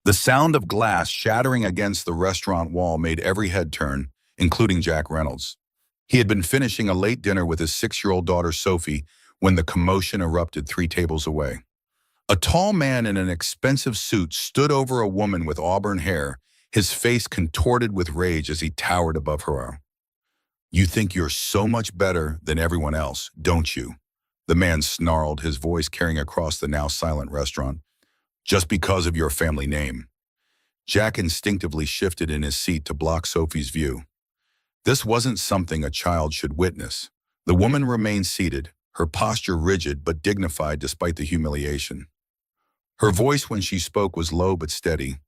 The sound of glass shattering against the restaurant wall made every head turn, including Jack Reynolds. He had been finishing a late dinner with his 6-year-old daughter Sophie when the commotion erupted 3 tables away. A tall man in an expensive suit stood over a woman with auburn hair, his face contorted with rage as he towered above her. "You think you're so much better than everyone else, don't you?" The man snarled, his voice carrying across the now silent restaurant. "Just because of your family name." Jack instinctively shifted in his seat to block Sophie's view. This wasn't something a child should witness. The woman remained seated, her posture rigid but dignified despite the humiliation. Her voice when she spoke was low but steady.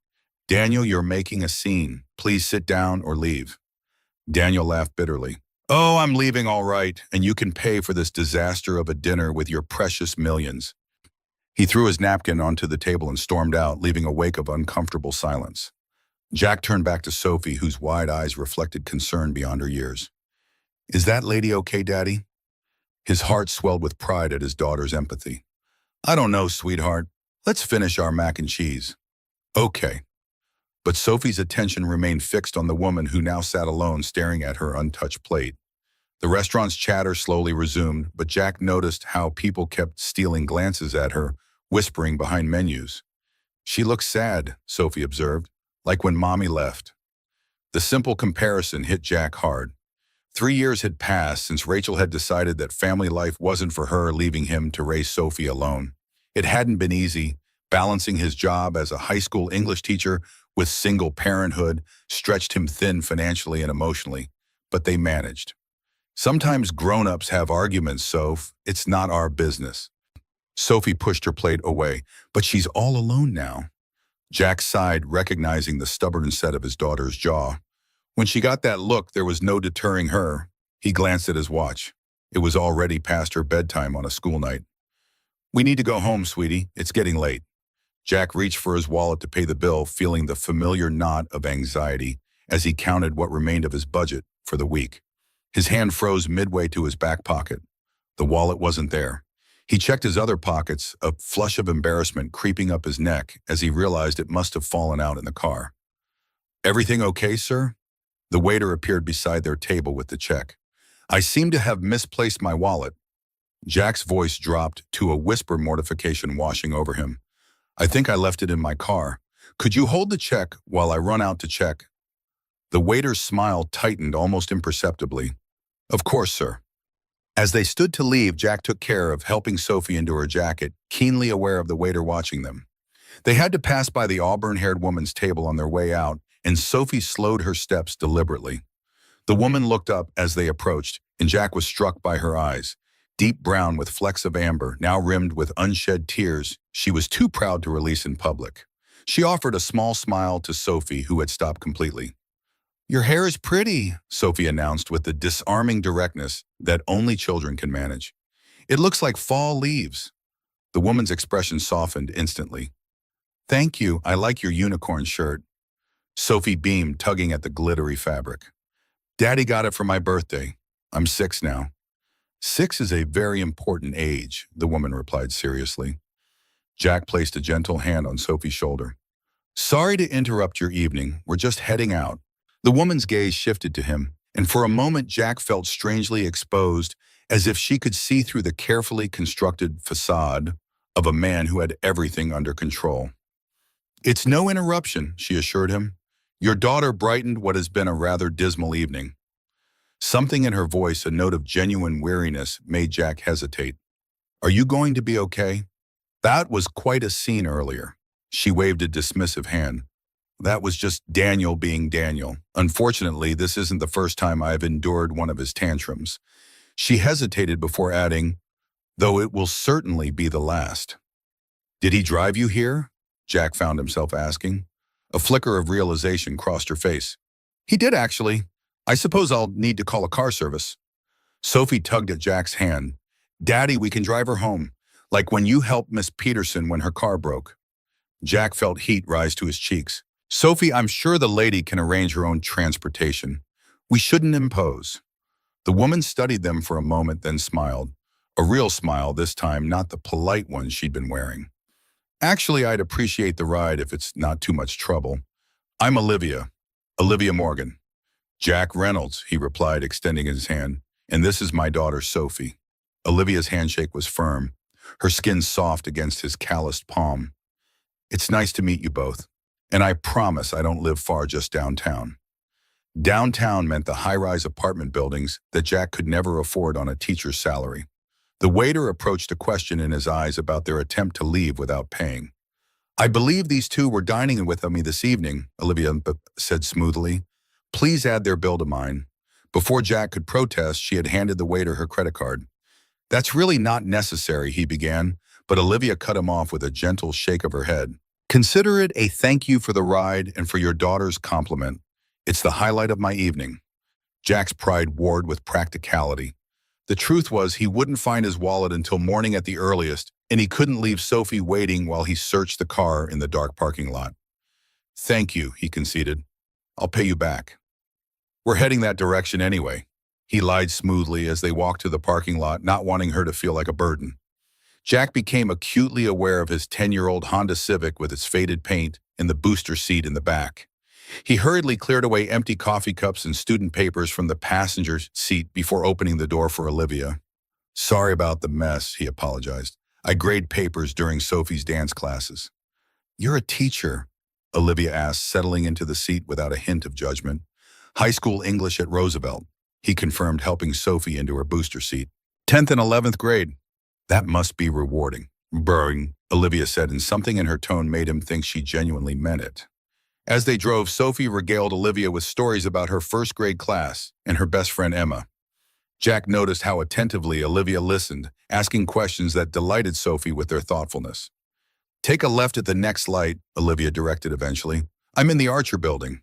"Daniel, you're making a scene. Please sit down or leave." Daniel laughed bitterly. "Oh, I'm leaving all right, and you can pay for this disaster of a dinner with your precious millions." He threw his napkin onto the table and stormed out, leaving a wake of uncomfortable silence. Jack turned back to Sophie, whose wide eyes reflected concern beyond her years. "Is that lady okay, Daddy?" His heart swelled with pride at his daughter's empathy. "I don't know, sweetheart. Let's finish our mac and cheese." "Okay." But Sophie's attention remained fixed on the woman who now sat alone, staring at her untouched plate. The restaurant's chatter slowly resumed, but Jack noticed how people kept stealing glances at her, whispering behind menus. "She looks sad," Sophie observed, "like when Mommy left." The simple comparison hit Jack hard. 3 years had passed since Rachel had decided that family life wasn't for her, leaving him to raise Sophie alone. It hadn't been easy. Balancing his job as a high school English teacher with single parenthood stretched him thin financially and emotionally, but they managed. "Sometimes grown-ups have arguments, Soph. It's not our business." Sophie pushed her plate away. "But she's all alone now." Jack sighed, recognizing the stubborn set of his daughter's jaw. When she got that look, there was no deterring her. He glanced at his watch. It was already past her bedtime on a school night. "We need to go home, sweetie. It's getting late." Jack reached for his wallet to pay the bill, feeling the familiar knot of anxiety as he counted what remained of his budget for the week. His hand froze midway to his back pocket. The wallet wasn't there. He checked his other pockets, a flush of embarrassment creeping up his neck as he realized it must have fallen out in the car. "Everything okay, sir?" The waiter appeared beside their table with the check. "I seem to have misplaced my wallet." Jack's voice dropped to a whisper, mortification washing over him. "I think I left it in my car. Could you hold the check while I run out to check?" The waiter's smile tightened almost imperceptibly. "Of course, sir." As they stood to leave, Jack took care of helping Sophie into her jacket, keenly aware of the waiter watching them. They had to pass by the auburn-haired woman's table on their way out, and Sophie slowed her steps deliberately. The woman looked up as they approached, and Jack was struck by her eyes. Deep brown with flecks of amber, now rimmed with unshed tears, she was too proud to release in public. She offered a small smile to Sophie, who had stopped completely. "Your hair is pretty," Sophie announced with the disarming directness that only children can manage. "It looks like fall leaves." The woman's expression softened instantly. "Thank you, I like your unicorn shirt." Sophie beamed, tugging at the glittery fabric. "Daddy got it for my birthday. I'm 6 now." "6 is a very important age," the woman replied seriously. Jack placed a gentle hand on Sophie's shoulder. "Sorry to interrupt your evening. We're just heading out." The woman's gaze shifted to him, and for a moment Jack felt strangely exposed, as if she could see through the carefully constructed facade of a man who had everything under control. "It's no interruption," she assured him. "Your daughter brightened what has been a rather dismal evening." Something in her voice, a note of genuine weariness, made Jack hesitate. "Are you going to be okay?" "That was quite a scene earlier." She waved a dismissive hand. "That was just Daniel being Daniel. Unfortunately, this isn't the first time I've endured one of his tantrums." She hesitated before adding, "though it will certainly be the last." "Did he drive you here?" Jack found himself asking. A flicker of realization crossed her face. "He did, actually. I suppose I'll need to call a car service." Sophie tugged at Jack's hand. "Daddy, we can drive her home, like when you helped Miss Peterson when her car broke." Jack felt heat rise to his cheeks. "Sophie, I'm sure the lady can arrange her own transportation. We shouldn't impose." The woman studied them for a moment, then smiled. A real smile this time, not the polite one she'd been wearing. Actually, I'd appreciate the ride if it's not too much trouble. I'm Olivia. Olivia Morgan. Jack Reynolds, he replied, extending his hand. And this is my daughter, Sophie. Olivia's handshake was firm, her skin soft against his calloused palm. It's nice to meet you both. And I promise I don't live far just downtown. Downtown meant the high-rise apartment buildings that Jack could never afford on a teacher's salary. The waiter approached a question in his eyes about their attempt to leave without paying. I believe these two were dining with me this evening, Olivia said smoothly. Please add their bill to mine. Before Jack could protest, she had handed the waiter her credit card. That's really not necessary, he began, but Olivia cut him off with a gentle shake of her head. Consider it a thank you for the ride and for your daughter's compliment. It's the highlight of my evening. Jack's pride warred with practicality. The truth was he wouldn't find his wallet until morning at the earliest, and he couldn't leave Sophie waiting while he searched the car in the dark parking lot. Thank you, he conceded. I'll pay you back. We're heading that direction anyway. He lied smoothly as they walked to the parking lot, not wanting her to feel like a burden. Jack became acutely aware of his 10-year-old Honda Civic with its faded paint and the booster seat in the back. He hurriedly cleared away empty coffee cups and student papers from the passenger seat before opening the door for Olivia. Sorry about the mess, he apologized. I grade papers during Sophie's dance classes. You're a teacher, Olivia asked, settling into the seat without a hint of judgment. High school English at Roosevelt, he confirmed, helping Sophie into her booster seat. 10th and 11th grade. That must be rewarding. Burring, Olivia said, and something in her tone made him think she genuinely meant it. As they drove, Sophie regaled Olivia with stories about her first grade class and her best friend Emma. Jack noticed how attentively Olivia listened, asking questions that delighted Sophie with their thoughtfulness. Take a left at the next light, Olivia directed eventually. I'm in the Archer building.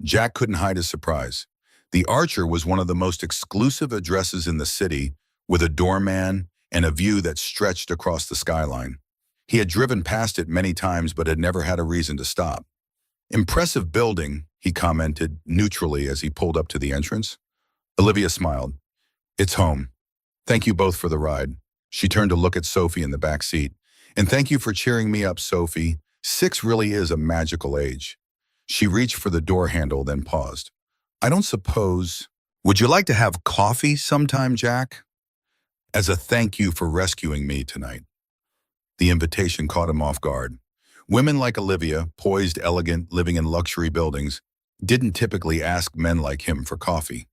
Jack couldn't hide his surprise. The Archer was one of the most exclusive addresses in the city, with a doorman and a view that stretched across the skyline. He had driven past it many times but had never had a reason to stop. Impressive building, he commented neutrally as he pulled up to the entrance. Olivia smiled. It's home. Thank you both for the ride. She turned to look at Sophie in the back seat. And thank you for cheering me up, Sophie. 6 really is a magical age. She reached for the door handle, then paused. I don't suppose... Would you like to have coffee sometime, Jack? As a thank you for rescuing me tonight. The invitation caught him off guard. Women like Olivia, poised, elegant, living in luxury buildings, didn't typically ask men like him for coffee.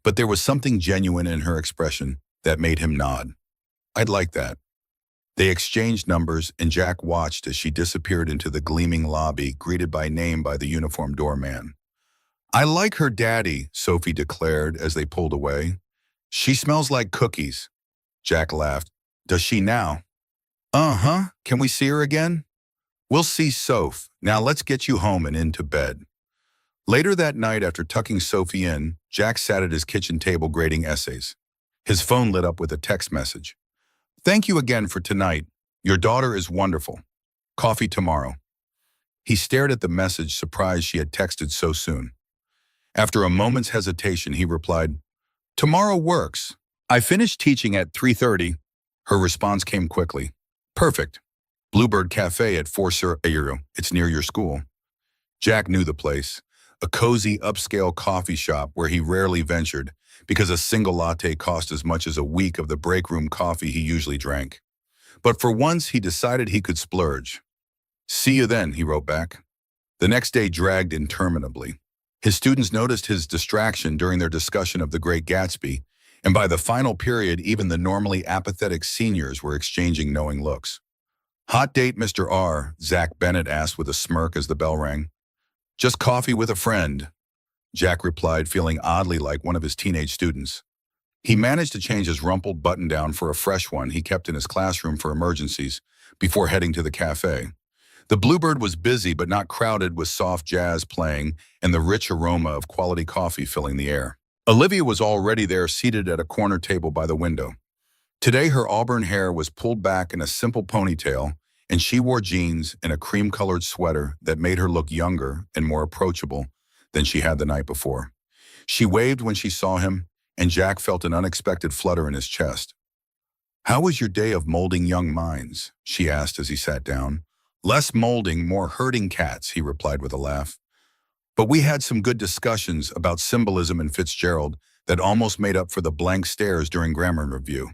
But there was something genuine in her expression that made him nod. I'd like that. They exchanged numbers, and Jack watched as she disappeared into the gleaming lobby, greeted by name by the uniformed doorman. I like her daddy, Sophie declared as they pulled away. She smells like cookies. Jack laughed. Does she now? Uh-huh. Can we see her again? We'll see Soph. Now let's get you home and into bed. Later that night, after tucking Sophie in, Jack sat at his kitchen table grading essays. His phone lit up with a text message. Thank you again for tonight. Your daughter is wonderful. Coffee tomorrow. He stared at the message, surprised she had texted so soon. After a moment's hesitation, he replied, Tomorrow works. I finished teaching at 3:30. Her response came quickly. Perfect. Bluebird Cafe at 4 €. It's near your school. Jack knew the place. A cozy, upscale coffee shop where he rarely ventured because a single latte cost as much as a week of the break room coffee he usually drank. But for once, he decided he could splurge. See you then, he wrote back. The next day dragged interminably. His students noticed his distraction during their discussion of The Great Gatsby, and by the final period, even the normally apathetic seniors were exchanging knowing looks. Hot date, Mr. R., Zach Bennett asked with a smirk as the bell rang. Just coffee with a friend, Jack replied, feeling oddly like one of his teenage students. He managed to change his rumpled button-down for a fresh one he kept in his classroom for emergencies before heading to the cafe. The Bluebird was busy but not crowded, with soft jazz playing and the rich aroma of quality coffee filling the air. Olivia was already there, seated at a corner table by the window. Today her auburn hair was pulled back in a simple ponytail, and she wore jeans and a cream-colored sweater that made her look younger and more approachable than she had the night before. She waved when she saw him, and Jack felt an unexpected flutter in his chest. How was your day of molding young minds? She asked as he sat down. Less molding, more herding cats, he replied with a laugh. But we had some good discussions about symbolism in Fitzgerald that almost made up for the blank stares during grammar review.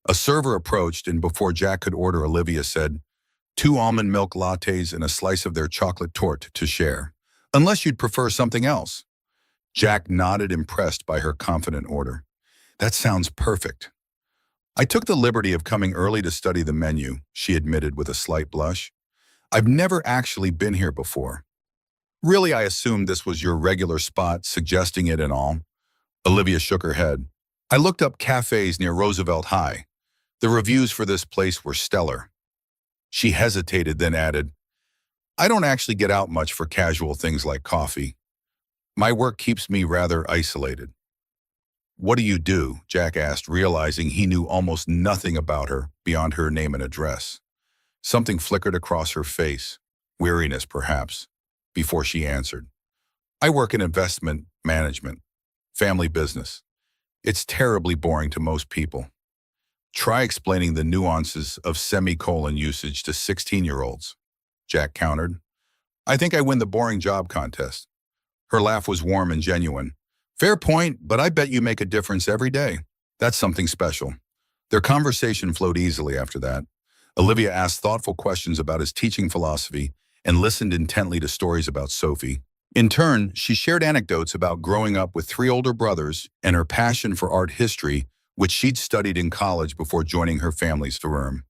A server approached, and before Jack could order, Olivia said, 2 almond milk lattes and a slice of their chocolate torte to share, unless you'd prefer something else. Jack nodded, impressed by her confident order. That sounds perfect. I took the liberty of coming early to study the menu, she admitted with a slight blush. I've never actually been here before. Really, I assumed this was your regular spot, suggesting it and all. Olivia shook her head. I looked up cafes near Roosevelt High. The reviews for this place were stellar. She hesitated, then added, I don't actually get out much for casual things like coffee. My work keeps me rather isolated. What do you do? Jack asked, realizing he knew almost nothing about her beyond her name and address. Something flickered across her face, weariness perhaps, before she answered. I work in investment management, family business. It's terribly boring to most people. Try explaining the nuances of semicolon usage to 16-year-olds, Jack countered. I think I win the boring job contest. Her laugh was warm and genuine. Fair point, but I bet you make a difference every day. That's something special. Their conversation flowed easily after that. Olivia asked thoughtful questions about his teaching philosophy and listened intently to stories about Sophie. In turn, she shared anecdotes about growing up with 3 older brothers and her passion for art history, which she'd studied in college before joining her family's firm.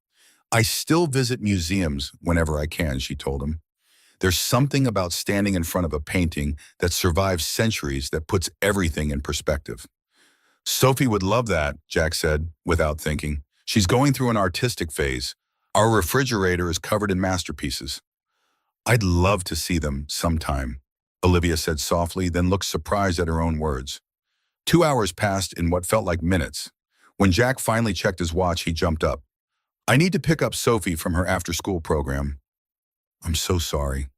I still visit museums whenever I can, she told him. There's something about standing in front of a painting that survives centuries that puts everything in perspective. Sophie would love that, Jack said, without thinking. She's going through an artistic phase. Our refrigerator is covered in masterpieces. I'd love to see them sometime, Olivia said softly, then looked surprised at her own words. 2 hours passed in what felt like minutes. When Jack finally checked his watch, he jumped up. I need to pick up Sophie from her after-school program. I'm so sorry.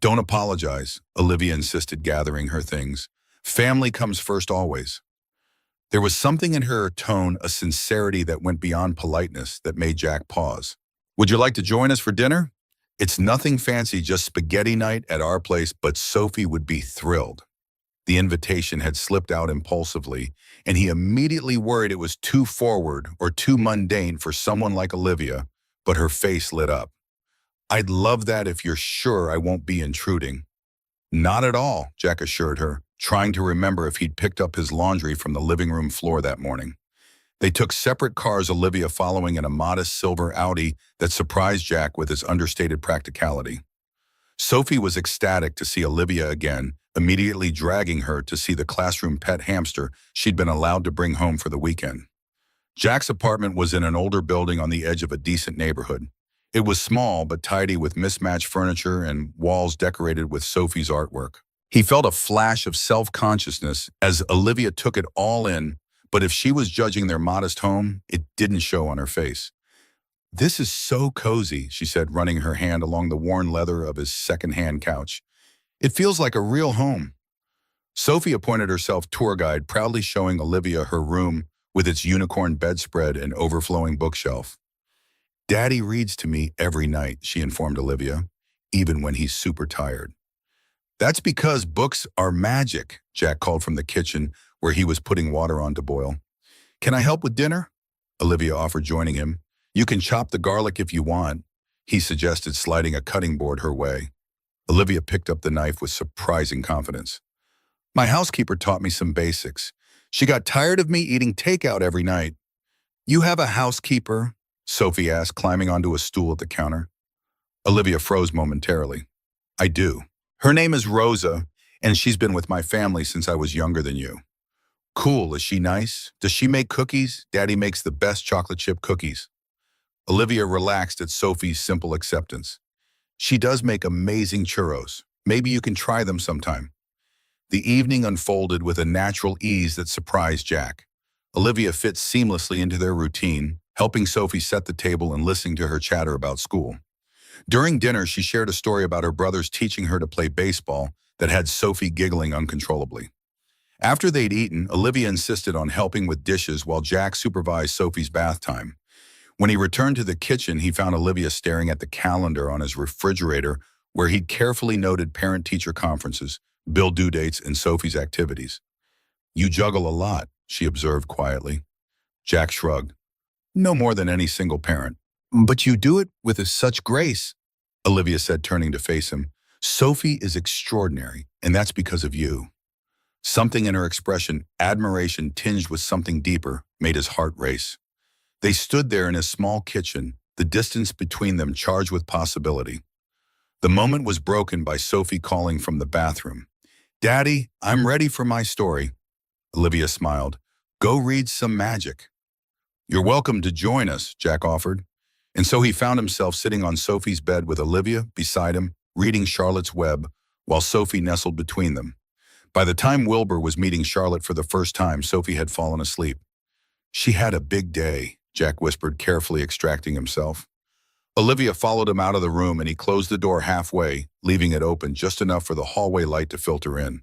Don't apologize, Olivia insisted, gathering her things. Family comes first always. There was something in her tone, a sincerity that went beyond politeness, that made Jack pause. Would you like to join us for dinner? It's nothing fancy, just spaghetti night at our place, but Sophie would be thrilled. The invitation had slipped out impulsively, and he immediately worried it was too forward or too mundane for someone like Olivia, but her face lit up. I'd love that if you're sure I won't be intruding. Not at all, Jack assured her, trying to remember if he'd picked up his laundry from the living room floor that morning. They took separate cars, Olivia following in a modest silver Audi that surprised Jack with its understated practicality. Sophie was ecstatic to see Olivia again, immediately dragging her to see the classroom pet hamster she'd been allowed to bring home for the weekend. Jack's apartment was in an older building on the edge of a decent neighborhood. It was small but tidy, with mismatched furniture and walls decorated with Sophie's artwork. He felt a flash of self-consciousness as Olivia took it all in, but if she was judging their modest home, it didn't show on her face. This is so cozy, she said, running her hand along the worn leather of his second-hand couch. It feels like a real home. Sophie appointed herself tour guide, proudly showing Olivia her room with its unicorn bedspread and overflowing bookshelf. Daddy reads to me every night, she informed Olivia, even when he's super tired. That's because books are magic, Jack called from the kitchen, where he was putting water on to boil. Can I help with dinner? Olivia offered, joining him. You can chop the garlic if you want, he suggested, sliding a cutting board her way. Olivia picked up the knife with surprising confidence. My housekeeper taught me some basics. She got tired of me eating takeout every night. You have a housekeeper? Sophie asked, climbing onto a stool at the counter. Olivia froze momentarily. I do. Her name is Rosa, and she's been with my family since I was younger than you. Cool, is she nice? Does she make cookies? Daddy makes the best chocolate chip cookies. Olivia relaxed at Sophie's simple acceptance. She does make amazing churros. Maybe you can try them sometime. The evening unfolded with a natural ease that surprised Jack. Olivia fit seamlessly into their routine, helping Sophie set the table and listening to her chatter about school. During dinner, she shared a story about her brothers teaching her to play baseball that had Sophie giggling uncontrollably. After they'd eaten, Olivia insisted on helping with dishes while Jack supervised Sophie's bath time. When he returned to the kitchen, he found Olivia staring at the calendar on his refrigerator where he'd carefully noted parent-teacher conferences, bill due dates, and Sophie's activities. "You juggle a lot," she observed quietly. Jack shrugged. "No more than any single parent. But you do it with such grace," Olivia said, turning to face him. "Sophie is extraordinary, and that's because of you." Something in her expression, admiration tinged with something deeper, made his heart race. They stood there in his small kitchen, the distance between them charged with possibility. The moment was broken by Sophie calling from the bathroom. "Daddy, I'm ready for my story." Olivia smiled. "Go read some magic." "You're welcome to join us," Jack offered. And so he found himself sitting on Sophie's bed with Olivia beside him, reading Charlotte's Web, while Sophie nestled between them. By the time Wilbur was meeting Charlotte for the first time, Sophie had fallen asleep. "She had a big day," Jack whispered, carefully extracting himself. Olivia followed him out of the room, and he closed the door halfway, leaving it open just enough for the hallway light to filter in.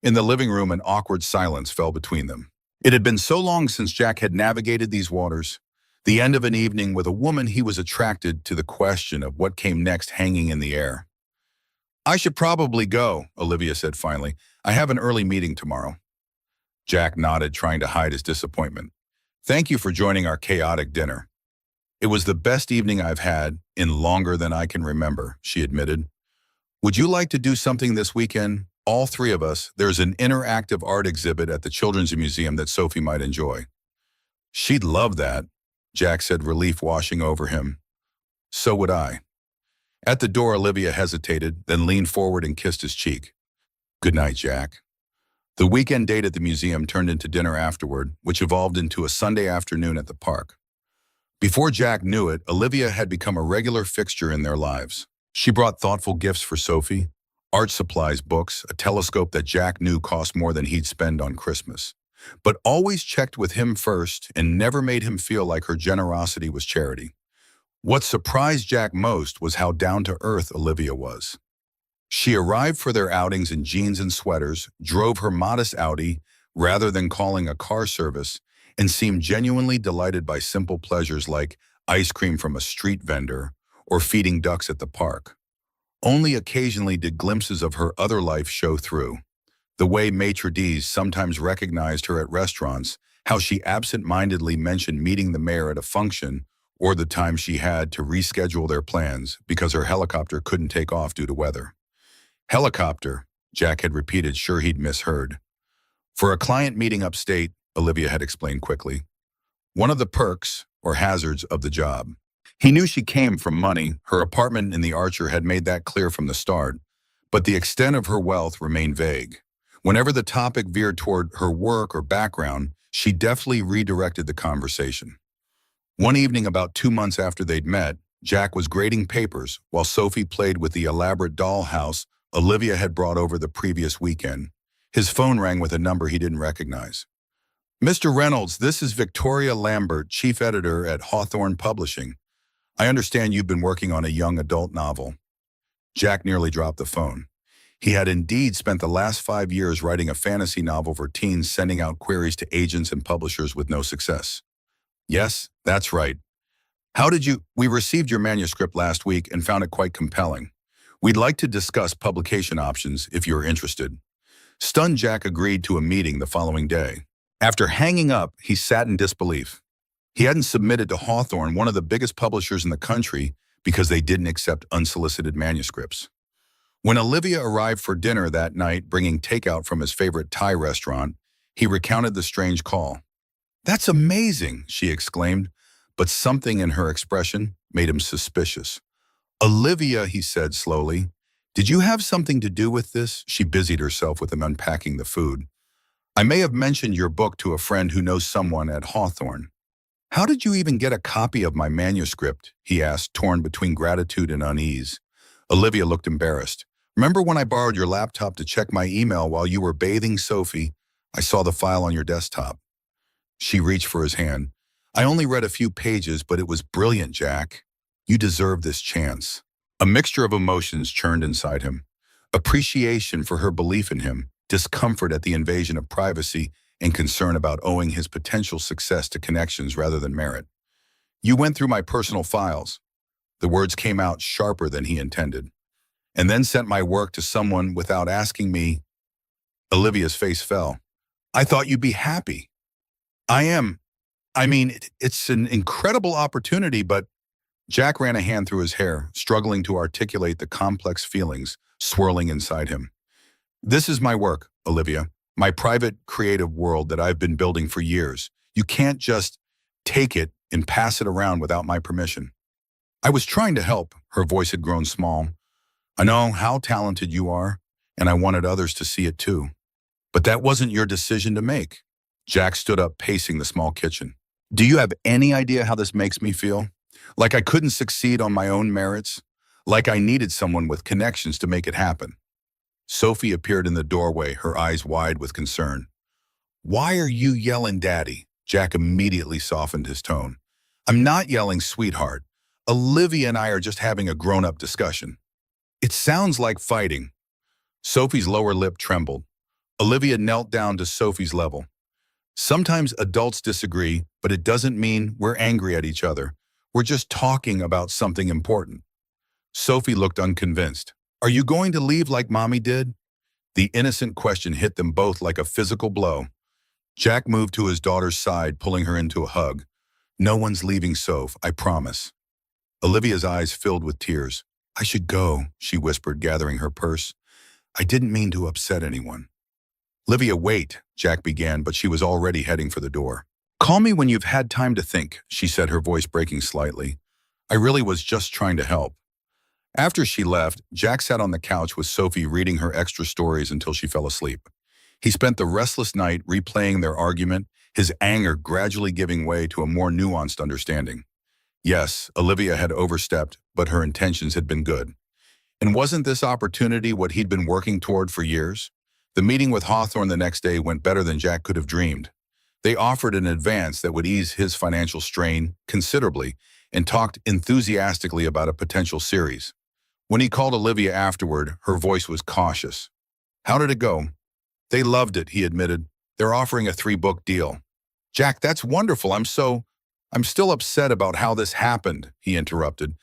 In the living room, an awkward silence fell between them. It had been so long since Jack had navigated these waters. The end of an evening with a woman he was attracted to, the question of what came next hanging in the air. "I should probably go," Olivia said finally. "I have an early meeting tomorrow." Jack nodded, trying to hide his disappointment. "Thank you for joining our chaotic dinner." "It was the best evening I've had in longer than I can remember," she admitted. "Would you like to do something this weekend? All three of us. There's an interactive art exhibit at the Children's Museum that Sophie might enjoy." "She'd love that," Jack said, relief washing over him. "So would I." At the door, Olivia hesitated, then leaned forward and kissed his cheek. "Good night, Jack." The weekend date at the museum turned into dinner afterward, which evolved into a Sunday afternoon at the park. Before Jack knew it, Olivia had become a regular fixture in their lives. She brought thoughtful gifts for Sophie, art supplies, books, a telescope that Jack knew cost more than he'd spend on Christmas, but always checked with him first and never made him feel like her generosity was charity. What surprised Jack most was how down-to-earth Olivia was. She arrived for their outings in jeans and sweaters, drove her modest Audi rather than calling a car service, and seemed genuinely delighted by simple pleasures like ice cream from a street vendor or feeding ducks at the park. Only occasionally did glimpses of her other life show through. The way maitre d's sometimes recognized her at restaurants, how she absent-mindedly mentioned meeting the mayor at a function, or the time she had to reschedule their plans because her helicopter couldn't take off due to weather. "Helicopter," Jack had repeated, sure he'd misheard. "For a client meeting upstate," Olivia had explained quickly. "One of the perks, or hazards, of the job." He knew she came from money. Her apartment in the Archer had made that clear from the start, but the extent of her wealth remained vague. Whenever the topic veered toward her work or background, she deftly redirected the conversation. One evening, about 2 months after they'd met, Jack was grading papers while Sophie played with the elaborate dollhouse Olivia had brought over the previous weekend. His phone rang with a number he didn't recognize. "Mr. Reynolds, this is Victoria Lambert, chief editor at Hawthorne Publishing. I understand you've been working on a young adult novel." Jack nearly dropped the phone. He had indeed spent the last 5 years writing a fantasy novel for teens, sending out queries to agents and publishers with no success. "Yes, that's right. How did you—" "We received your manuscript last week and found it quite compelling. We'd like to discuss publication options if you're interested." Stunned, Jack agreed to a meeting the following day. After hanging up, he sat in disbelief. He hadn't submitted to Hawthorne, one of the biggest publishers in the country, because they didn't accept unsolicited manuscripts. When Olivia arrived for dinner that night, bringing takeout from his favorite Thai restaurant, he recounted the strange call. "That's amazing," she exclaimed, but something in her expression made him suspicious. "Olivia," he said slowly, "did you have something to do with this?" She busied herself with him unpacking the food. "I may have mentioned your book to a friend who knows someone at Hawthorne." "How did you even get a copy of my manuscript?" he asked, torn between gratitude and unease. Olivia looked embarrassed. "Remember when I borrowed your laptop to check my email while you were bathing Sophie? I saw the file on your desktop." She reached for his hand. "I only read a few pages, but it was brilliant, Jack. You deserve this chance." A mixture of emotions churned inside him. Appreciation for her belief in him, discomfort at the invasion of privacy, and concern about owing his potential success to connections rather than merit. You went through my personal files. The words came out sharper than he intended. And then sent my work to someone without asking me. Olivia's face fell. I thought you'd be happy. I am. I mean, it's an incredible opportunity, but Jack ran a hand through his hair, struggling to articulate the complex feelings swirling inside him. This is my work, Olivia, my private creative world that I've been building for years. You can't just take it and pass it around without my permission. I was trying to help. Her voice had grown small. I know how talented you are, and I wanted others to see it too. But that wasn't your decision to make. Jack stood up, pacing the small kitchen. Do you have any idea how this makes me feel? Like I couldn't succeed on my own merits? Like I needed someone with connections to make it happen? Sophie appeared in the doorway, her eyes wide with concern. Why are you yelling, Daddy? Jack immediately softened his tone. I'm not yelling, sweetheart. Olivia and I are just having a grown-up discussion. It sounds like fighting. Sophie's lower lip trembled. Olivia knelt down to Sophie's level. Sometimes adults disagree, but it doesn't mean we're angry at each other. We're just talking about something important. Sophie looked unconvinced. Are you going to leave like Mommy did? The innocent question hit them both like a physical blow. Jack moved to his daughter's side, pulling her into a hug. No one's leaving, Soph, I promise. Olivia's eyes filled with tears. I should go, she whispered, gathering her purse. I didn't mean to upset anyone. Olivia, wait, Jack began, but she was already heading for the door. Call me when you've had time to think, she said, her voice breaking slightly. I really was just trying to help. After she left, Jack sat on the couch with Sophie reading her extra stories until she fell asleep. He spent the restless night replaying their argument, his anger gradually giving way to a more nuanced understanding. Yes, Olivia had overstepped, but her intentions had been good. And wasn't this opportunity what he'd been working toward for years? The meeting with Hawthorne the next day went better than Jack could have dreamed. They offered an advance that would ease his financial strain considerably and talked enthusiastically about a potential series. When he called Olivia afterward, her voice was cautious. How did it go? They loved it, he admitted. They're offering a 3-book deal. Jack, that's wonderful. I'm still upset about how this happened, he interrupted.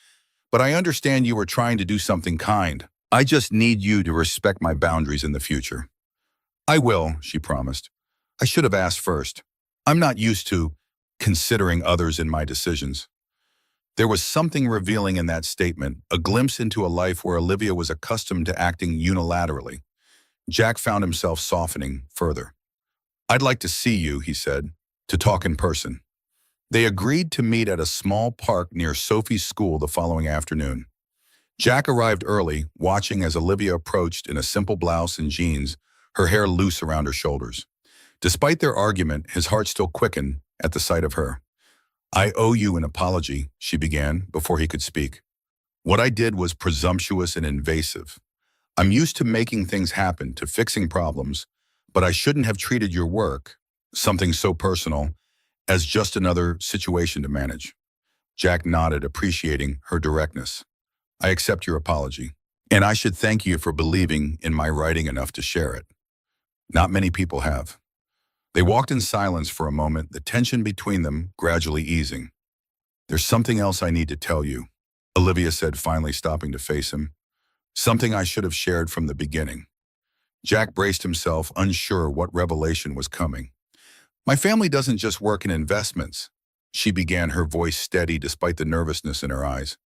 But I understand you were trying to do something kind. I just need you to respect my boundaries in the future. I will, she promised. I should have asked first. I'm not used to considering others in my decisions. There was something revealing in that statement, a glimpse into a life where Olivia was accustomed to acting unilaterally. Jack found himself softening further. I'd like to see you, he said, to talk in person. They agreed to meet at a small park near Sophie's school the following afternoon. Jack arrived early, watching as Olivia approached in a simple blouse and jeans, her hair loose around her shoulders. Despite their argument, his heart still quickened at the sight of her. I owe you an apology, she began, before he could speak. What I did was presumptuous and invasive. I'm used to making things happen, to fixing problems, but I shouldn't have treated your work, something so personal, as just another situation to manage. Jack nodded, appreciating her directness. I accept your apology, and I should thank you for believing in my writing enough to share it. Not many people have. They walked in silence for a moment, the tension between them gradually easing. There's something else I need to tell you, Olivia said, finally stopping to face him. Something I should have shared from the beginning. Jack braced himself, unsure what revelation was coming. My family doesn't just work in investments, she began, her voice steady despite the nervousness in her eyes.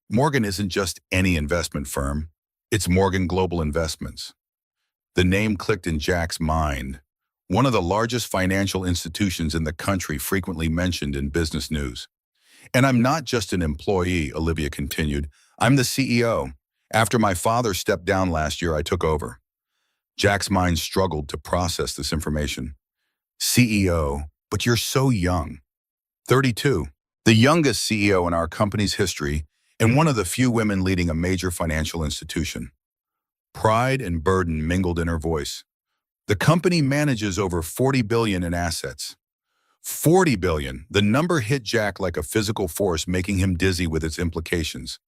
Morgan isn't just any investment firm. It's Morgan Global Investments. The name clicked in Jack's mind. One of the largest financial institutions in the country, frequently mentioned in business news. And I'm not just an employee, Olivia continued. I'm the CEO. After my father stepped down last year, I took over. Jack's mind struggled to process this information. CEO, but you're so young. 32. The youngest CEO in our company's history, and one of the few women leading a major financial institution. Pride and burden mingled in her voice. The company manages over $40 billion in assets. $40 billion. The number hit Jack like a physical force, making him dizzy with its implications.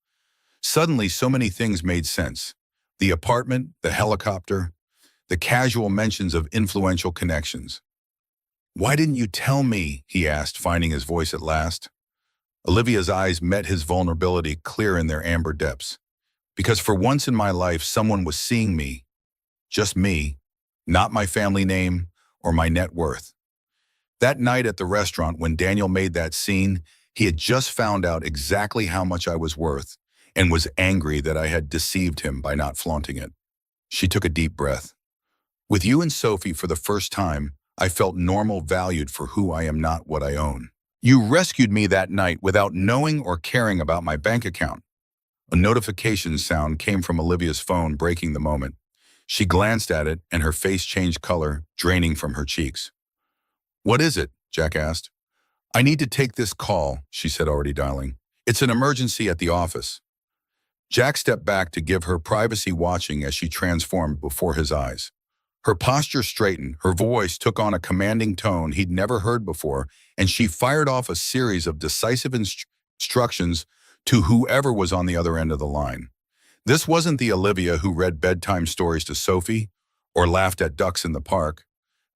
Suddenly, so many things made sense. The apartment, the helicopter, the casual mentions of influential connections. Why didn't you tell me? He asked, finding his voice at last. Olivia's eyes met his vulnerability clear in their amber depths. Because for once in my life, someone was seeing me, just me, not my family name or my net worth. That night at the restaurant when Daniel made that scene, he had just found out exactly how much I was worth and was angry that I had deceived him by not flaunting it. She took a deep breath. With you and Sophie for the first time, I felt normal, valued for who I am, not what I own. You rescued me that night without knowing or caring about my bank account. A notification sound came from Olivia's phone, breaking the moment. She glanced at it and her face changed color, draining from her cheeks. What is it? Jack asked. I need to take this call, she said, already dialing. It's an emergency at the office. Jack stepped back to give her privacy, watching as she transformed before his eyes. Her posture straightened, her voice took on a commanding tone he'd never heard before, and she fired off a series of decisive instructions to whoever was on the other end of the line. This wasn't the Olivia who read bedtime stories to Sophie or laughed at ducks in the park.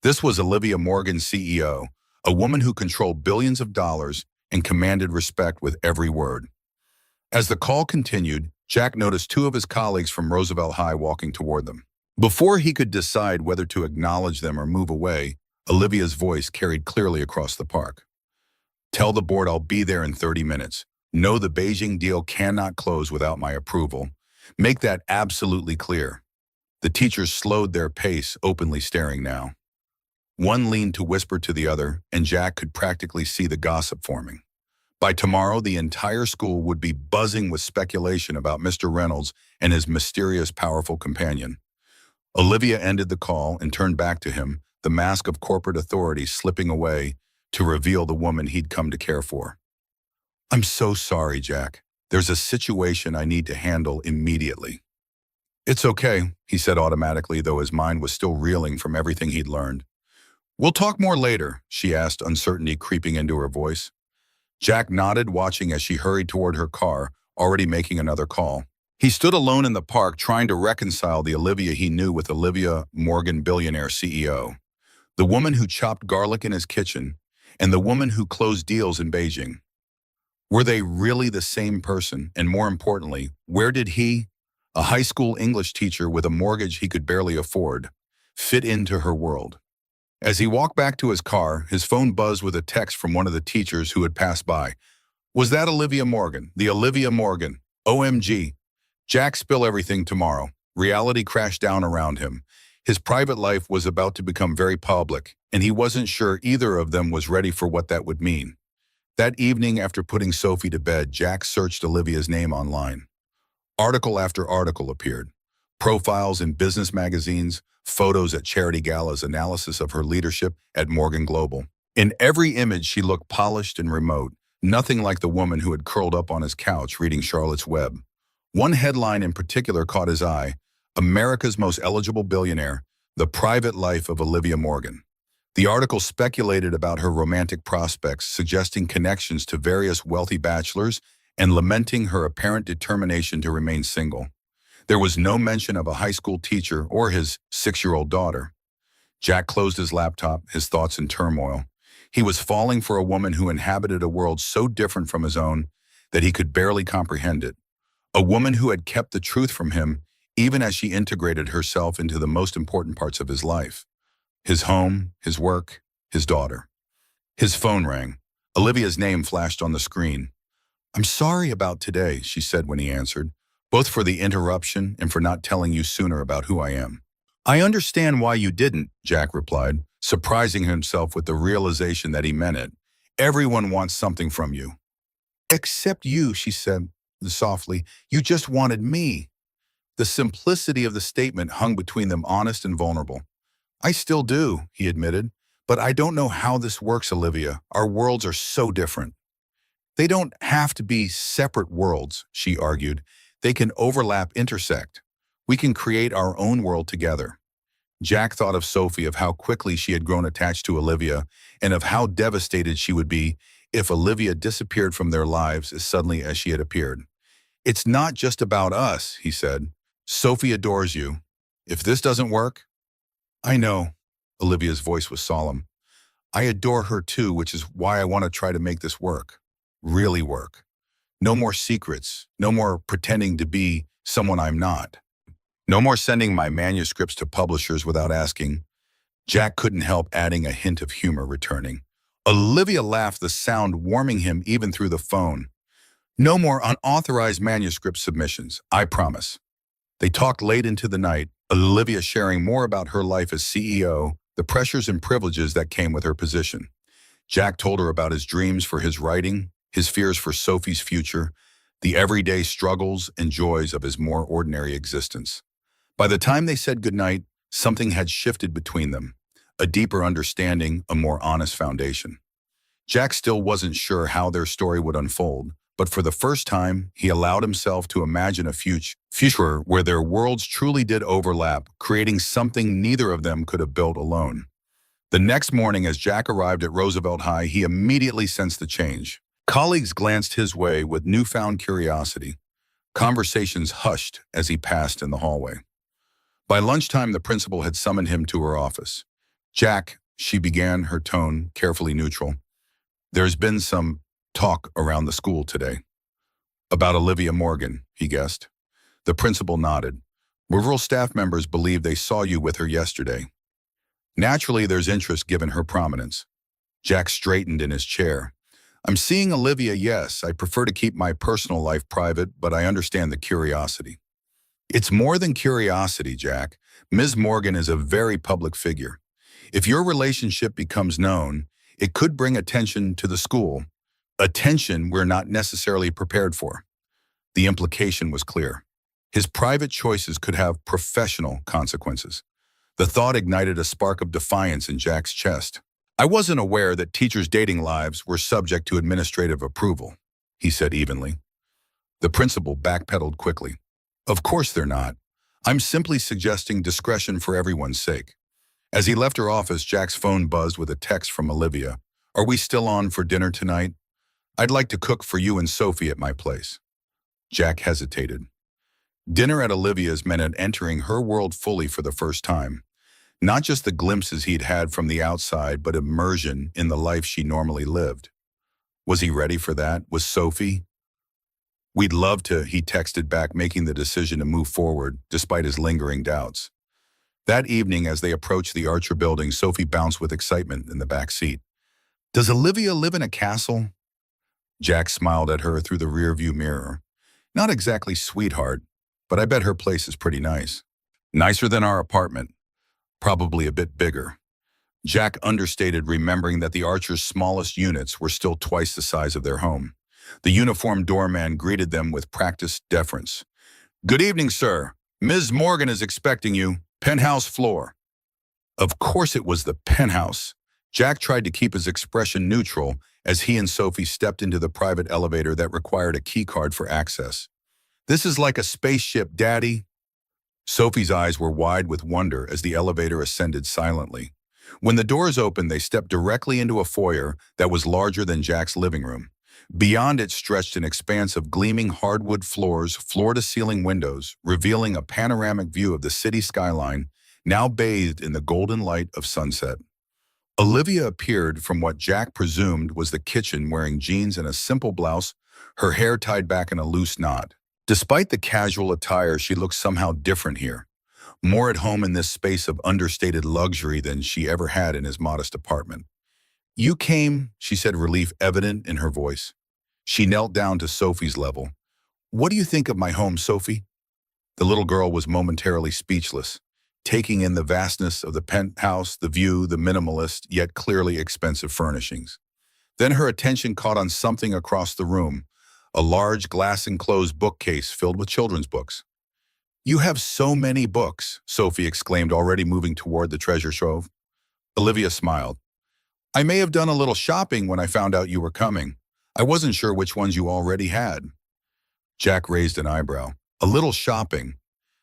This was Olivia Morgan, CEO, a woman who controlled billions of dollars and commanded respect with every word. As the call continued, Jack noticed two of his colleagues from Roosevelt High walking toward them. Before he could decide whether to acknowledge them or move away, Olivia's voice carried clearly across the park. Tell the board I'll be there in 30 minutes. No, the Beijing deal cannot close without my approval. Make that absolutely clear. The teachers slowed their pace, openly staring now. One leaned to whisper to the other, and Jack could practically see the gossip forming. By tomorrow, the entire school would be buzzing with speculation about Mr. Reynolds and his mysterious, powerful companion. Olivia ended the call and turned back to him, the mask of corporate authority slipping away to reveal the woman he'd come to care for. I'm so sorry, Jack. There's a situation I need to handle immediately. It's okay, he said automatically, though his mind was still reeling from everything he'd learned. We'll talk more later, she asked, uncertainty creeping into her voice. Jack nodded, watching as she hurried toward her car, already making another call. He stood alone in the park, trying to reconcile the Olivia he knew with Olivia Morgan, Billionaire CEO. The woman who chopped garlic in his kitchen, and the woman who closed deals in Beijing. Were they really the same person? And more importantly, where did he, a high school English teacher with a mortgage he could barely afford, fit into her world? As he walked back to his car, his phone buzzed with a text from one of the teachers who had passed by. Was that Olivia Morgan? The Olivia Morgan. OMG. Jack, spill everything tomorrow. Reality crashed down around him. His private life was about to become very public, and he wasn't sure either of them was ready for what that would mean. That evening, after putting Sophie to bed, Jack searched Olivia's name online. Article after article appeared. Profiles in business magazines, photos at charity galas, analysis of her leadership at Morgan Global. In every image, she looked polished and remote, nothing like the woman who had curled up on his couch reading Charlotte's Web. One headline in particular caught his eye: America's Most Eligible Billionaire, The Private Life of Olivia Morgan. The article speculated about her romantic prospects, suggesting connections to various wealthy bachelors and lamenting her apparent determination to remain single. There was no mention of a high school teacher or his 6-year-old daughter. Jack closed his laptop, his thoughts in turmoil. He was falling for a woman who inhabited a world so different from his own that he could barely comprehend it. A woman who had kept the truth from him, even as she integrated herself into the most important parts of his life. His home, his work, his daughter. His phone rang. Olivia's name flashed on the screen. I'm sorry about today, she said when he answered, both for the interruption and for not telling you sooner about who I am. I understand why you didn't, Jack replied, surprising himself with the realization that he meant it. Everyone wants something from you. Except you, she said softly. You just wanted me. The simplicity of the statement hung between them, honest and vulnerable. I still do, he admitted, but I don't know how this works, Olivia. Our worlds are so different. They don't have to be separate worlds, she argued. They can overlap, intersect. We can create our own world together. Jack thought of Sophie, of how quickly she had grown attached to Olivia, and of how devastated she would be if Olivia disappeared from their lives as suddenly as she had appeared. It's not just about us, he said. Sophie adores you. If this doesn't work... I know, Olivia's voice was solemn. I adore her too, which is why I want to try to make this work. really work. No more secrets. No more pretending to be someone I'm not. No more sending my manuscripts to publishers without asking. Jack couldn't help adding a hint of humor returning. Olivia laughed, the sound warming him even through the phone. No more unauthorized manuscript submissions, I promise. They talked late into the night, Olivia sharing more about her life as CEO, the pressures and privileges that came with her position. Jack told her about his dreams for his writing, his fears for Sophie's future, the everyday struggles and joys of his more ordinary existence. By the time they said goodnight, something had shifted between them, a deeper understanding, a more honest foundation. Jack still wasn't sure how their story would unfold, but for the first time, he allowed himself to imagine a future where their worlds truly did overlap, creating something neither of them could have built alone. The next morning, as Jack arrived at Roosevelt High, he immediately sensed the change. Colleagues glanced his way with newfound curiosity. Conversations hushed as he passed in the hallway. By lunchtime, the principal had summoned him to her office. Jack, she began, her tone carefully neutral. There's been some talk around the school today. About Olivia Morgan, he guessed. The principal nodded. Several staff members believe they saw you with her yesterday. Naturally, there's interest given her prominence. Jack straightened in his chair. I'm seeing Olivia, yes. I prefer to keep my personal life private, but I understand the curiosity. It's more than curiosity, Jack. Ms. Morgan is a very public figure. If your relationship becomes known, it could bring attention to the school, attention we're not necessarily prepared for. The implication was clear. His private choices could have professional consequences. The thought ignited a spark of defiance in Jack's chest. I wasn't aware that teachers' dating lives were subject to administrative approval, he said evenly. The principal backpedaled quickly. Of course they're not. I'm simply suggesting discretion for everyone's sake. As he left her office, Jack's phone buzzed with a text from Olivia. Are we still on for dinner tonight? I'd like to cook for you and Sophie at my place. Jack hesitated. Dinner at Olivia's meant entering her world fully for the first time. Not just the glimpses he'd had from the outside, but immersion in the life she normally lived. Was he ready for that? Was Sophie? We'd love to, he texted back, making the decision to move forward, despite his lingering doubts. That evening, as they approached the Archer building, Sophie bounced with excitement in the back seat. Does Olivia live in a castle? Jack smiled at her through the rearview mirror. Not exactly sweetheart, but I bet her place is pretty nice. Nicer than our apartment. Probably a bit bigger. Jack understated, remembering that the Archer's smallest units were still twice the size of their home. The uniformed doorman greeted them with practiced deference. Good evening, sir. Ms. Morgan is expecting you. Penthouse floor. Of course it was the penthouse. Jack tried to keep his expression neutral as he and Sophie stepped into the private elevator that required a keycard for access. This is like a spaceship, Daddy. Sophie's eyes were wide with wonder as the elevator ascended silently. When the doors opened, they stepped directly into a foyer that was larger than Jack's living room. Beyond it stretched an expanse of gleaming hardwood floors, floor-to-ceiling windows, revealing a panoramic view of the city skyline, now bathed in the golden light of sunset. Olivia appeared from what Jack presumed was the kitchen, wearing jeans and a simple blouse, her hair tied back in a loose knot. Despite the casual attire, she looked somehow different here, more at home in this space of understated luxury than she ever had in his modest apartment. You came, she said, relief evident in her voice. She knelt down to Sophie's level. What do you think of my home, Sophie? The little girl was momentarily speechless, taking in the vastness of the penthouse, the view, the minimalist, yet clearly expensive furnishings. Then her attention caught on something across the room, a large glass-enclosed bookcase filled with children's books. You have so many books, Sophie exclaimed, already moving toward the treasure trove. Olivia smiled. I may have done a little shopping when I found out you were coming. I wasn't sure which ones you already had. Jack raised an eyebrow. A little shopping.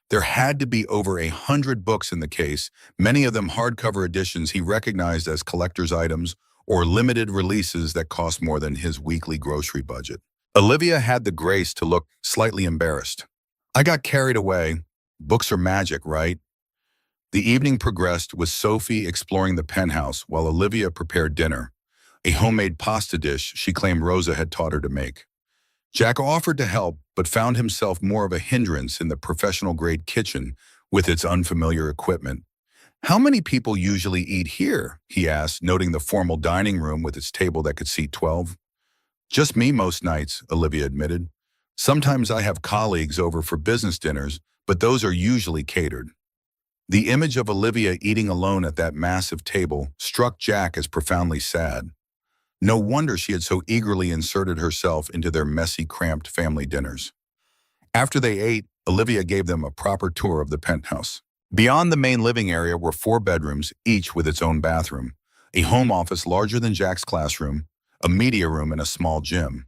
There had to be over 100 books in the case, many of them hardcover editions he recognized as collector's items or limited releases that cost more than his weekly grocery budget. Olivia had the grace to look slightly embarrassed. I got carried away. Books are magic, right? The evening progressed with Sophie exploring the penthouse while Olivia prepared dinner. a homemade pasta dish she claimed Rosa had taught her to make. Jack offered to help, but found himself more of a hindrance in the professional-grade kitchen with its unfamiliar equipment. "How many people usually eat here?" he asked, noting the formal dining room with its table that could seat 12. "Just me most nights," Olivia admitted. "Sometimes I have colleagues over for business dinners, but those are usually catered." The image of Olivia eating alone at that massive table struck Jack as profoundly sad. No wonder she had so eagerly inserted herself into their messy, cramped family dinners. After they ate, Olivia gave them a proper tour of the penthouse. Beyond the main living area were 4 bedrooms, each with its own bathroom, a home office larger than Jack's classroom, a media room, and a small gym.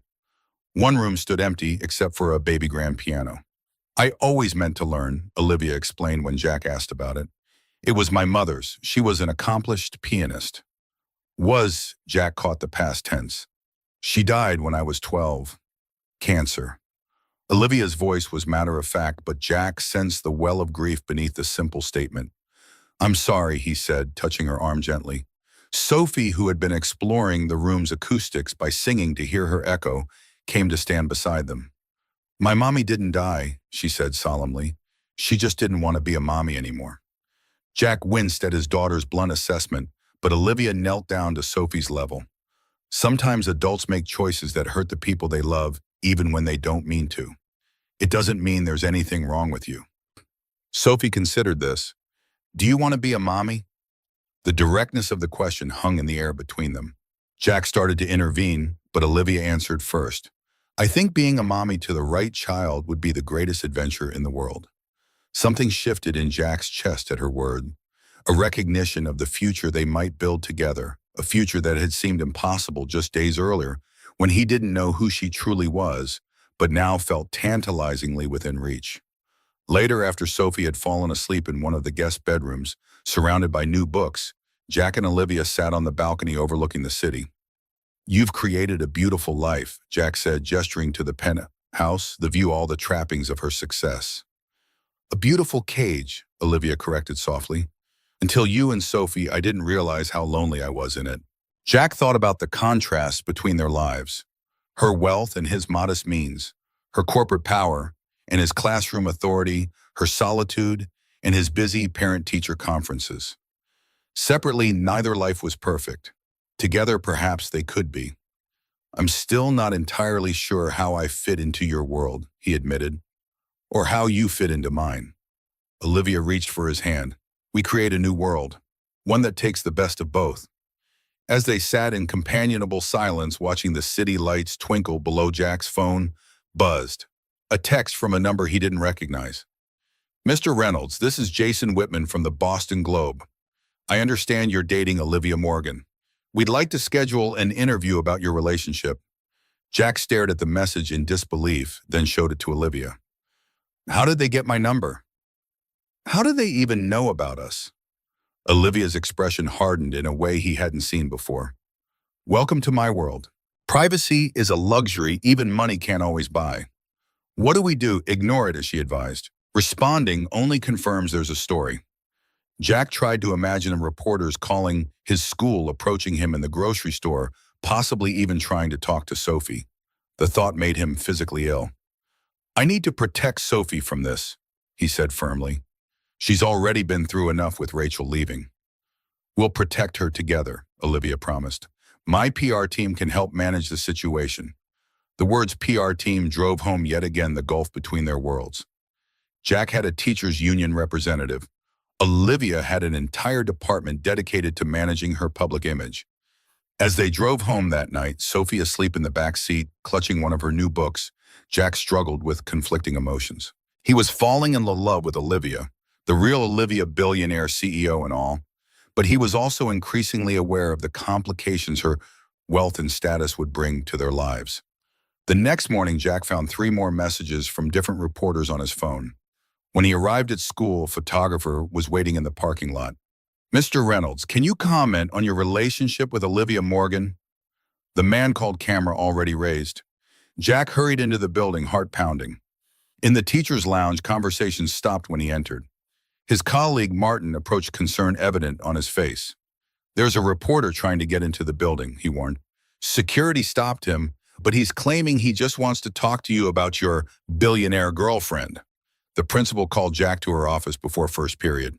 One room stood empty except for a baby grand piano. "I always meant to learn," Olivia explained when Jack asked about it. "It was my mother's. She was an accomplished pianist." Was, Jack caught the past tense. "She died when I was 12. Cancer." Olivia's voice was matter-of-fact, but Jack sensed the well of grief beneath the simple statement. "I'm sorry," he said, touching her arm gently. Sophie, who had been exploring the room's acoustics by singing to hear her echo, came to stand beside them. "My mommy didn't die," she said solemnly. "She just didn't want to be a mommy anymore." Jack winced at his daughter's blunt assessment, but Olivia knelt down to Sophie's level. "Sometimes adults make choices that hurt the people they love, even when they don't mean to. It doesn't mean there's anything wrong with you." Sophie considered this. "Do you want to be a mommy?" The directness of the question hung in the air between them. Jack started to intervene, but Olivia answered first. "I think being a mommy to the right child would be the greatest adventure in the world." Something shifted in Jack's chest at her word, a recognition of the future they might build together, a future that had seemed impossible just days earlier when he didn't know who she truly was, but now felt tantalizingly within reach. Later, after Sophie had fallen asleep in one of the guest bedrooms, surrounded by new books, Jack and Olivia sat on the balcony overlooking the city. "You've created a beautiful life," Jack said, gesturing to the penthouse, the view all the trappings of her success. "A beautiful cage," Olivia corrected softly. "Until you and Sophie, I didn't realize how lonely I was in it." Jack thought about the contrast between their lives. Her wealth and his modest means, her corporate power and his classroom authority, her solitude and his busy parent-teacher conferences. Separately, neither life was perfect. Together, perhaps they could be. "I'm still not entirely sure how I fit into your world," he admitted, "or how you fit into mine." Olivia reached for his hand. "We create a new world, one that takes the best of both." As they sat in companionable silence watching the city lights twinkle below, Jack's phone buzzed. A text from a number he didn't recognize. "Mr. Reynolds, this is Jason Whitman from the Boston Globe. I understand you're dating Olivia Morgan. We'd like to schedule an interview about your relationship." Jack stared at the message in disbelief, then showed it to Olivia. "How did they get my number? How do they even know about us?" Olivia's expression hardened in a way he hadn't seen before. "Welcome to my world. Privacy is a luxury even money can't always buy." "What do we do? Ignore it," as she advised. Responding only confirms there's a story. Jack tried to imagine reporters calling his school, approaching him in the grocery store, possibly even trying to talk to Sophie. The thought made him physically ill. "I need to protect Sophie from this," he said firmly. "She's already been through enough with Rachel leaving." "We'll protect her together," Olivia promised. "My PR team can help manage the situation." The words PR team drove home yet again the gulf between their worlds. Jack had a teachers' union representative. Olivia had an entire department dedicated to managing her public image. As they drove home that night, Sophie asleep in the back seat, clutching one of her new books, Jack struggled with conflicting emotions. He was falling in love with Olivia, the real Olivia, billionaire CEO and all, but he was also increasingly aware of the complications her wealth and status would bring to their lives. The next morning, Jack found 3 more messages from different reporters on his phone. When he arrived at school, a photographer was waiting in the parking lot. "Mr. Reynolds, can you comment on your relationship with Olivia Morgan?" The man called camera already raised. Jack hurried into the building, heart pounding. In the teacher's lounge, conversation stopped when he entered. His colleague, Martin, approached, concern evident on his face. There's a reporter trying to get into the building, he warned. Security stopped him, but he's claiming he just wants to talk to you about your billionaire girlfriend. The principal called Jack to her office before first period.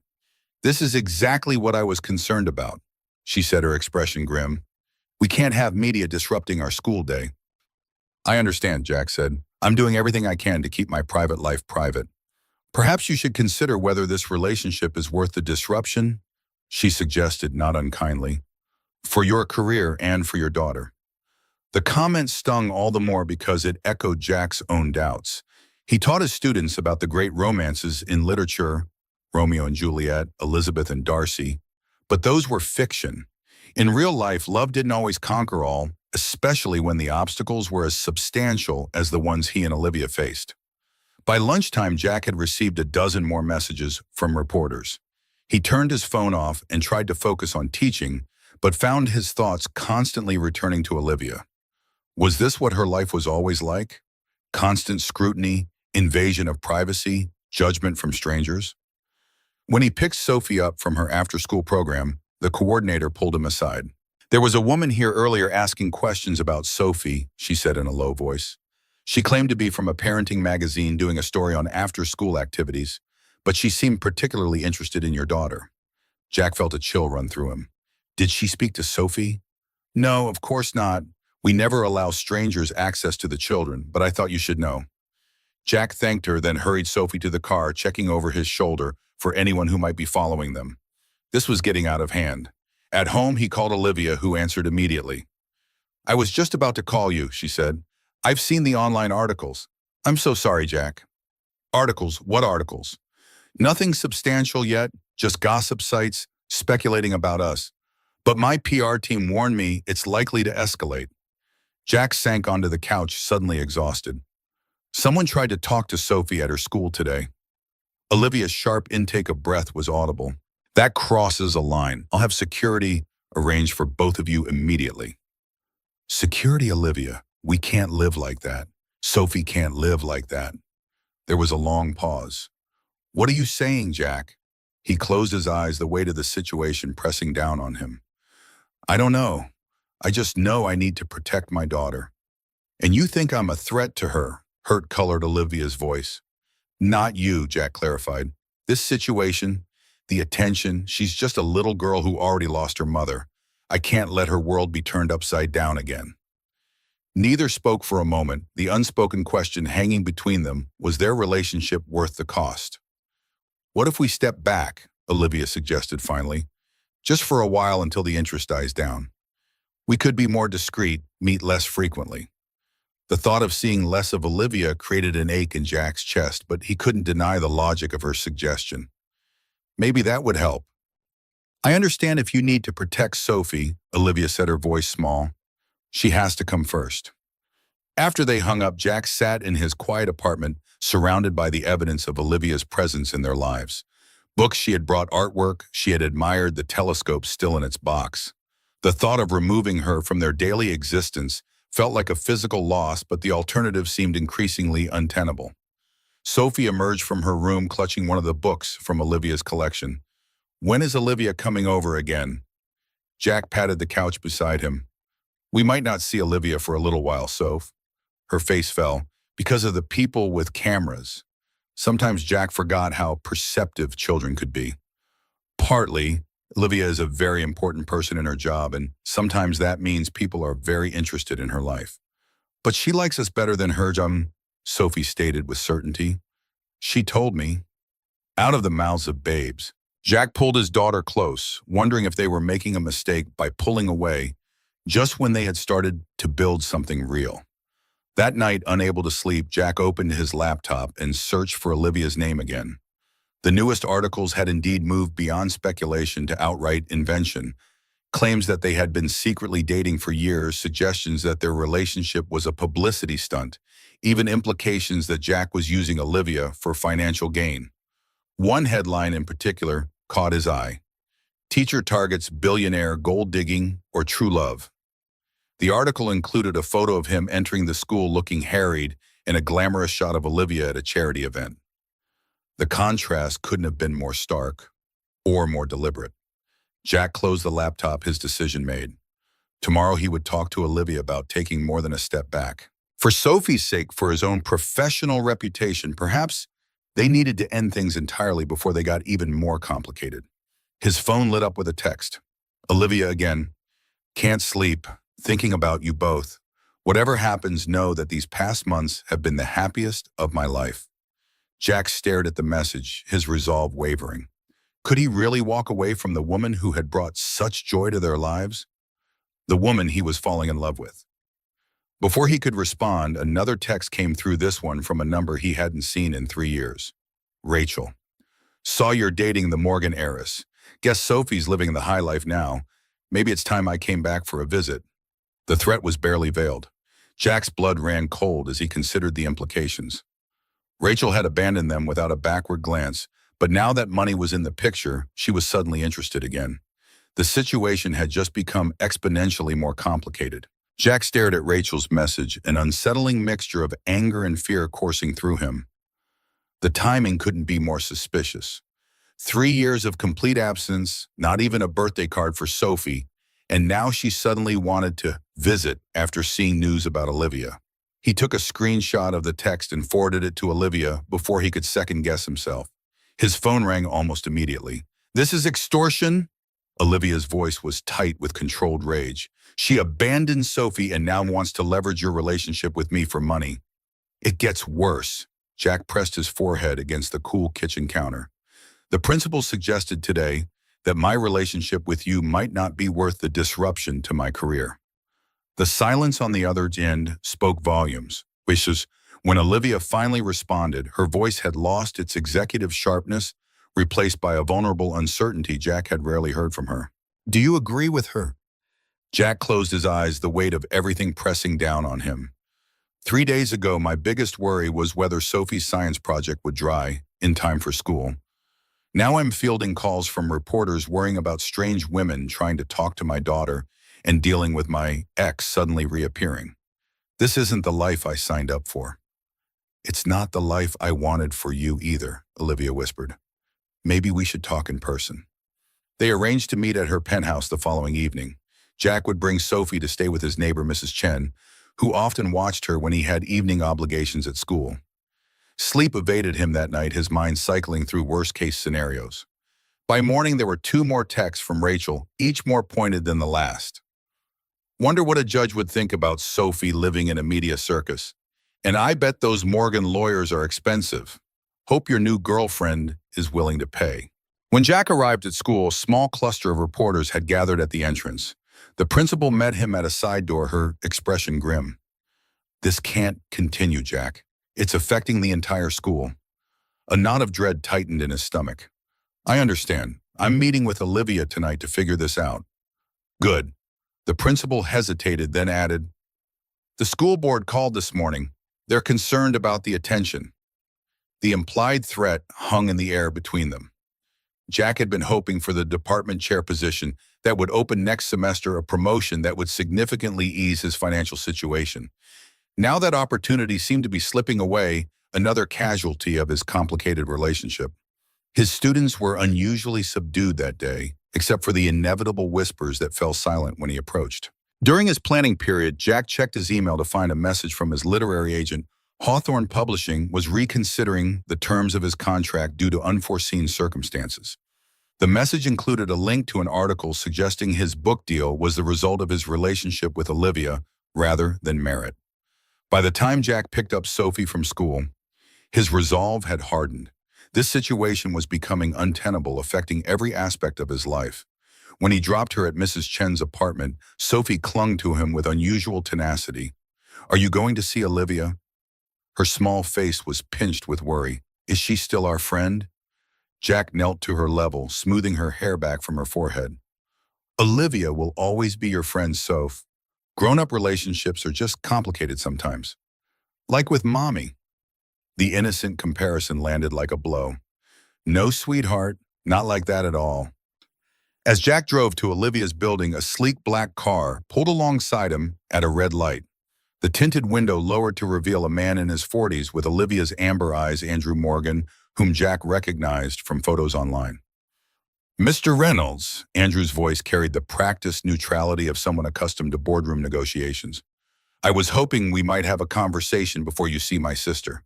This is exactly what I was concerned about, she said, her expression grim. We can't have media disrupting our school day. I understand, Jack said. I'm doing everything I can to keep my private life private. Perhaps you should consider whether this relationship is worth the disruption, she suggested, not unkindly, for your career and for your daughter. The comment stung all the more because it echoed Jack's own doubts. He taught his students about the great romances in literature, Romeo and Juliet, Elizabeth and Darcy, but those were fiction. In real life, love didn't always conquer all, especially when the obstacles were as substantial as the ones he and Olivia faced. By lunchtime, Jack had received a dozen more messages from reporters. He turned his phone off and tried to focus on teaching, but found his thoughts constantly returning to Olivia. Was this what her life was always like? Constant scrutiny, invasion of privacy, judgment from strangers? When he picked Sophie up from her after-school program, the coordinator pulled him aside. There was a woman here earlier asking questions about Sophie, she said in a low voice. She claimed to be from a parenting magazine doing a story on after-school activities, but she seemed particularly interested in your daughter. Jack felt a chill run through him. Did she speak to Sophie? No, of course not. We never allow strangers access to the children, but I thought you should know. Jack thanked her, then hurried Sophie to the car, checking over his shoulder for anyone who might be following them. This was getting out of hand. At home, he called Olivia, who answered immediately. I was just about to call you, she said. I've seen the online articles. I'm so sorry, Jack. Articles? What articles? Nothing substantial yet, just gossip sites speculating about us. But my PR team warned me it's likely to escalate. Jack sank onto the couch, suddenly exhausted. Someone tried to talk to Sophie at her school today. Olivia's sharp intake of breath was audible. That crosses a line. I'll have security arranged for both of you immediately. Security, Olivia? We can't live like that. Sophie can't live like that. There was a long pause. What are you saying, Jack? He closed his eyes, the weight of the situation pressing down on him. I don't know. I just know I need to protect my daughter. And you think I'm a threat to her, hurt-colored Olivia's voice. Not you, Jack clarified. This situation, the attention, she's just a little girl who already lost her mother. I can't let her world be turned upside down again. Neither spoke for a moment. The unspoken question hanging between them was their relationship worth the cost. What if we step back, Olivia suggested finally, just for a while until the interest dies down. We could be more discreet, meet less frequently. The thought of seeing less of Olivia created an ache in Jack's chest, but he couldn't deny the logic of her suggestion. Maybe that would help. I understand if you need to protect Sophie, Olivia said, her voice small. She has to come first. After they hung up, Jack sat in his quiet apartment, surrounded by the evidence of Olivia's presence in their lives. Books she had brought, artwork she had admired, the telescope still in its box. The thought of removing her from their daily existence felt like a physical loss, but the alternative seemed increasingly untenable. Sophie emerged from her room clutching one of the books from Olivia's collection. When is Olivia coming over again? Jack patted the couch beside him. We might not see Olivia for a little while, Soph. Her face fell. Because of the people with cameras. Sometimes Jack forgot how perceptive children could be. Partly, Olivia is a very important person in her job, and sometimes that means people are very interested in her life. But she likes us better than her, Sophie stated with certainty. She told me. Out of the mouths of babes. Jack pulled his daughter close, wondering if they were making a mistake by pulling away just when they had started to build something real. That night, unable to sleep, Jack opened his laptop and searched for Olivia's name again. The newest articles had indeed moved beyond speculation to outright invention. Claims that they had been secretly dating for years, suggestions that their relationship was a publicity stunt, even implications that Jack was using Olivia for financial gain. One headline in particular caught his eye. Teacher targets billionaire, gold digging, or true love. The article included a photo of him entering the school looking harried and a glamorous shot of Olivia at a charity event. The contrast couldn't have been more stark or more deliberate. Jack closed the laptop, his decision made. Tomorrow he would talk to Olivia about taking more than a step back. For Sophie's sake, for his own professional reputation, perhaps they needed to end things entirely before they got even more complicated. His phone lit up with a text. Olivia again. Can't sleep. Thinking about you both. Whatever happens, know that these past months have been the happiest of my life. Jack stared at the message, his resolve wavering. Could he really walk away from the woman who had brought such joy to their lives? The woman he was falling in love with. Before he could respond, another text came through, this one from a number he hadn't seen in 3 years. Rachel. Saw you're dating the Morgan heiress. Guess Sophie's living the high life now. Maybe it's time I came back for a visit. The threat was barely veiled. Jack's blood ran cold as he considered the implications. Rachel had abandoned them without a backward glance, but now that money was in the picture, she was suddenly interested again. The situation had just become exponentially more complicated. Jack stared at Rachel's message, an unsettling mixture of anger and fear coursing through him. The timing couldn't be more suspicious. 3 years of complete absence, not even a birthday card for Sophie, and now she suddenly wanted to visit after seeing news about Olivia. He took a screenshot of the text and forwarded it to Olivia before he could second-guess himself. His phone rang almost immediately. This is extortion? Olivia's voice was tight with controlled rage. She abandoned Sophie and now wants to leverage your relationship with me for money. It gets worse. Jack pressed his forehead against the cool kitchen counter. The principal suggested today that my relationship with you might not be worth the disruption to my career. The silence on the other end spoke volumes, which is when Olivia finally responded, her voice had lost its executive sharpness, replaced by a vulnerable uncertainty Jack had rarely heard from her. Do you agree with her? Jack closed his eyes, the weight of everything pressing down on him. 3 days ago, my biggest worry was whether Sophie's science project would dry in time for school. Now I'm fielding calls from reporters worrying about strange women trying to talk to my daughter and dealing with my ex suddenly reappearing. This isn't the life I signed up for. It's not the life I wanted for you either, Olivia whispered. Maybe we should talk in person. They arranged to meet at her penthouse the following evening. Jack would bring Sophie to stay with his neighbor, Mrs. Chen, who often watched her when he had evening obligations at school. Sleep evaded him that night, his mind cycling through worst-case scenarios. By morning, there were 2 more texts from Rachel, each more pointed than the last. Wonder what a judge would think about Sophie living in a media circus. And I bet those Morgan lawyers are expensive. Hope your new girlfriend is willing to pay. When Jack arrived at school, a small cluster of reporters had gathered at the entrance. The principal met him at a side door, her expression grim. This can't continue, Jack. It's affecting the entire school. A knot of dread tightened in his stomach. I understand. I'm meeting with Olivia tonight to figure this out. Good. The principal hesitated, then added, the school board called this morning. They're concerned about the attention. The implied threat hung in the air between them. Jack had been hoping for the department chair position that would open next semester, a promotion that would significantly ease his financial situation. Now that opportunity seemed to be slipping away, another casualty of his complicated relationship. His students were unusually subdued that day, except for the inevitable whispers that fell silent when he approached. During his planning period, Jack checked his email to find a message from his literary agent. Hawthorne Publishing was reconsidering the terms of his contract due to unforeseen circumstances. The message included a link to an article suggesting his book deal was the result of his relationship with Olivia rather than merit. By the time Jack picked up Sophie from school, his resolve had hardened. This situation was becoming untenable, affecting every aspect of his life. When he dropped her at Mrs. Chen's apartment, Sophie clung to him with unusual tenacity. Are you going to see Olivia? Her small face was pinched with worry. Is she still our friend? Jack knelt to her level, smoothing her hair back from her forehead. Olivia will always be your friend, Soph. Grown-up relationships are just complicated sometimes. Like with Mommy. The innocent comparison landed like a blow. No, sweetheart, not like that at all. As Jack drove to Olivia's building, a sleek black car pulled alongside him at a red light. The tinted window lowered to reveal a man in his 40s with Olivia's amber eyes, Andrew Morgan, whom Jack recognized from photos online. Mr. Reynolds, Andrew's voice carried the practiced neutrality of someone accustomed to boardroom negotiations. I was hoping we might have a conversation before you see my sister.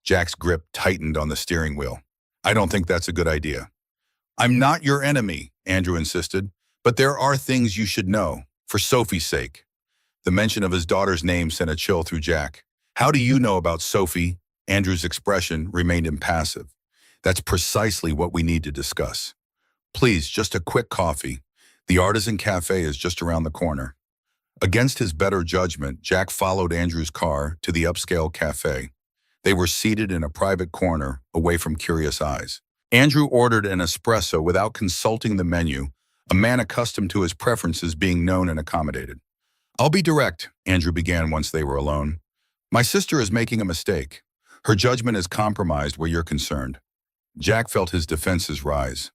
Jack's grip tightened on the steering wheel. I don't think that's a good idea. I'm not your enemy, Andrew insisted, but there are things you should know, for Sophie's sake. The mention of his daughter's name sent a chill through Jack. How do you know about Sophie? Andrew's expression remained impassive. That's precisely what we need to discuss. Please, just a quick coffee. The Artisan Cafe is just around the corner. Against his better judgment, Jack followed Andrew's car to the upscale cafe. They were seated in a private corner, away from curious eyes. Andrew ordered an espresso without consulting the menu, a man accustomed to his preferences being known and accommodated. I'll be direct, Andrew began once they were alone. My sister is making a mistake. Her judgment is compromised where you're concerned. Jack felt his defenses rise.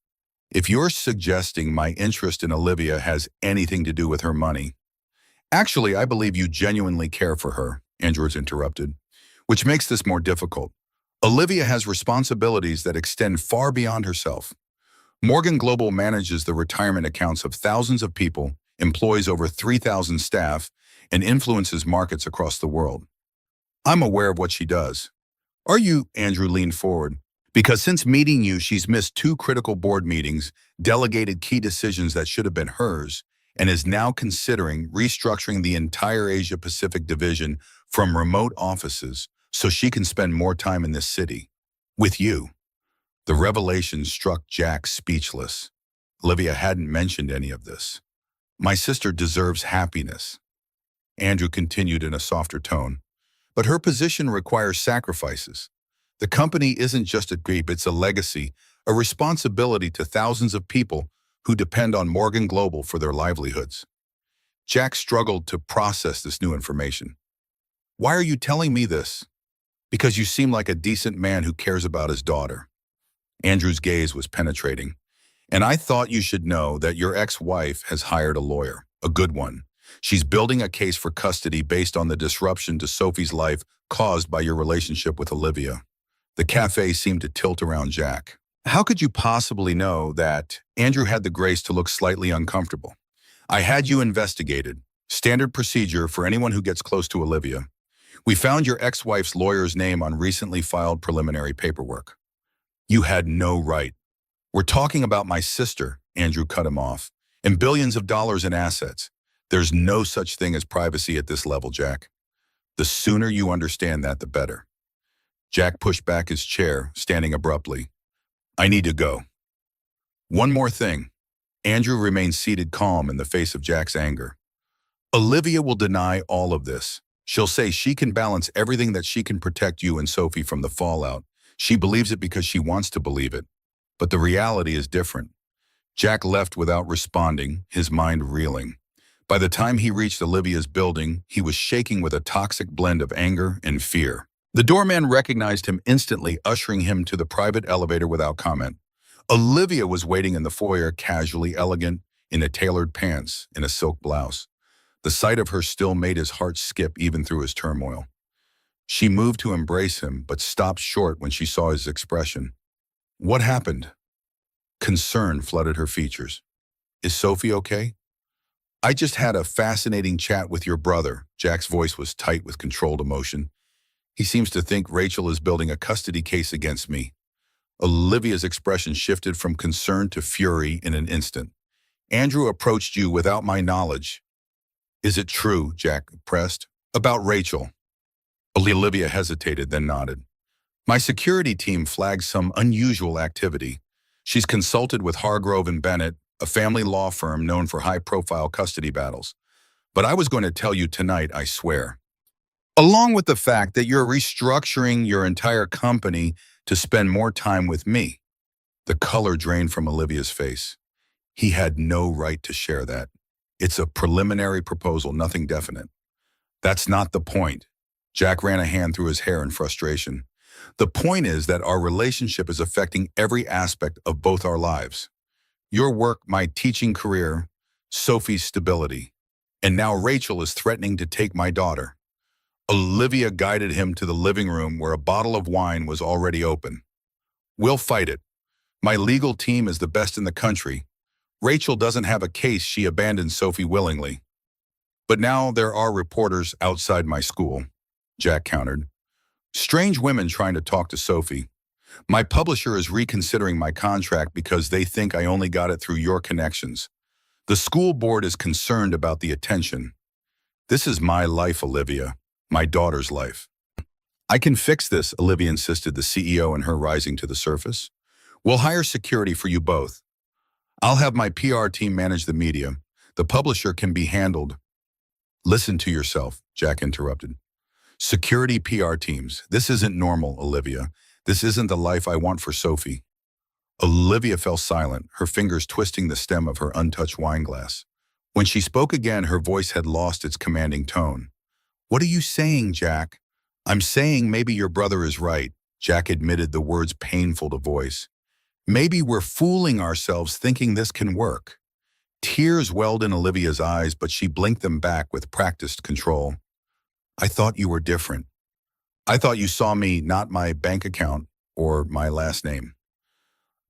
If you're suggesting my interest in Olivia has anything to do with her money. Actually, I believe you genuinely care for her, Andrews interrupted, which makes this more difficult. Olivia has responsibilities that extend far beyond herself. Morgan Global manages the retirement accounts of thousands of people, employs over 3,000 staff, and influences markets across the world. I'm aware of what she does. Are you? Andrew leaned forward. Because since meeting you, she's missed 2 critical board meetings, delegated key decisions that should have been hers, and is now considering restructuring the entire Asia-Pacific division from remote offices so she can spend more time in this city. With you. The revelation struck Jack speechless. Olivia hadn't mentioned any of this. My sister deserves happiness. Andrew continued in a softer tone. But her position requires sacrifices. The company isn't just a group, it's a legacy, a responsibility to thousands of people who depend on Morgan Global for their livelihoods. Jack struggled to process this new information. Why are you telling me this? Because you seem like a decent man who cares about his daughter. Andrew's gaze was penetrating. And I thought you should know that your ex-wife has hired a lawyer, a good one. She's building a case for custody based on the disruption to Sophie's life caused by your relationship with Olivia. The cafe seemed to tilt around Jack. How could you possibly know that? Andrew had the grace to look slightly uncomfortable. I had you investigated. Standard procedure for anyone who gets close to Olivia. We found your ex-wife's lawyer's name on recently filed preliminary paperwork. You had no right. We're talking about my sister, Andrew cut him off, and billions of dollars in assets. There's no such thing as privacy at this level, Jack. The sooner you understand that, the better. Jack pushed back his chair, standing abruptly. I need to go. One more thing. Andrew remained seated calm in the face of Jack's anger. Olivia will deny all of this. She'll say she can balance everything that she can protect you and Sophie from the fallout. She believes it because she wants to believe it. But the reality is different. Jack left without responding, his mind reeling. By the time he reached Olivia's building, he was shaking with a toxic blend of anger and fear. The doorman recognized him instantly, ushering him to the private elevator without comment. Olivia was waiting in the foyer, casually elegant, in a tailored pants and a silk blouse. The sight of her still made his heart skip even through his turmoil. She moved to embrace him, but stopped short when she saw his expression. What happened? Concern flooded her features. Is Sophie okay? I just had a fascinating chat with your brother. Jack's voice was tight with controlled emotion. He seems to think Rachel is building a custody case against me. Olivia's expression shifted from concern to fury in an instant. Andrew approached you without my knowledge. Is it true, Jack pressed, about Rachel? Olivia hesitated, then nodded. My security team flagged some unusual activity. She's consulted with Hargrove and Bennett, a family law firm known for high-profile custody battles. But I was going to tell you tonight, I swear. Along with the fact that you're restructuring your entire company to spend more time with me. The color drained from Olivia's face. He had no right to share that. It's a preliminary proposal, nothing definite. That's not the point. Jack ran a hand through his hair in frustration. The point is that our relationship is affecting every aspect of both our lives. Your work, my teaching career, Sophie's stability. And now Rachel is threatening to take my daughter. Olivia guided him to the living room where a bottle of wine was already open. We'll fight it. My legal team is the best in the country. Rachel doesn't have a case she abandoned Sophie willingly. But now there are reporters outside my school, Jack countered. Strange women trying to talk to Sophie. My publisher is reconsidering my contract because they think I only got it through your connections. The school board is concerned about the attention. This is my life, Olivia. My daughter's life. I can fix this, Olivia insisted, the CEO and her rising to the surface. We'll hire security for you both. I'll have my PR team manage the media. The publisher can be handled. Listen to yourself, Jack interrupted. Security PR teams. This isn't normal, Olivia. This isn't the life I want for Sophie. Olivia fell silent, her fingers twisting the stem of her untouched wine glass. When she spoke again, her voice had lost its commanding tone. What are you saying, Jack? I'm saying maybe your brother is right, Jack admitted, the words painful to voice. Maybe we're fooling ourselves thinking this can work. Tears welled in Olivia's eyes, but she blinked them back with practiced control. I thought you were different. I thought you saw me, not my bank account or my last name.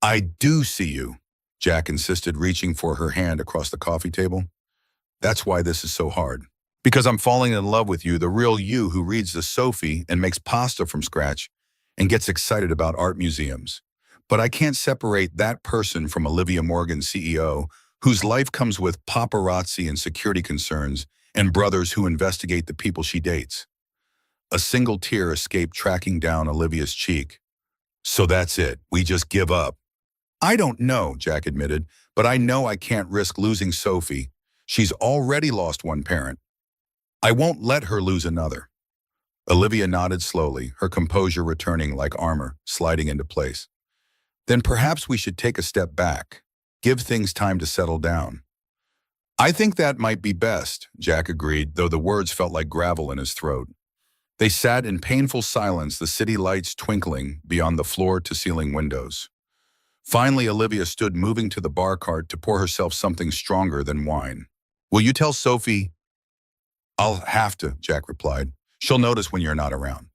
I do see you, Jack insisted, reaching for her hand across the coffee table. That's why this is so hard. Because I'm falling in love with you, the real you who reads the Sophie and makes pasta from scratch and gets excited about art museums. But I can't separate that person from Olivia Morgan, CEO, whose life comes with paparazzi and security concerns and brothers who investigate the people she dates. A single tear escaped, tracking down Olivia's cheek. So that's it. We just give up. I don't know, Jack admitted, but I know I can't risk losing Sophie. She's already lost one parent. I won't let her lose another. Olivia nodded slowly, her composure returning like armor, sliding into place. Then perhaps we should take a step back, give things time to settle down. I think that might be best, Jack agreed, though the words felt like gravel in his throat. They sat in painful silence, the city lights twinkling beyond the floor-to-ceiling windows. Finally, Olivia stood, moving to the bar cart to pour herself something stronger than wine. Will you tell Sophie? I'll have to, Jack replied. She'll notice when you're not around.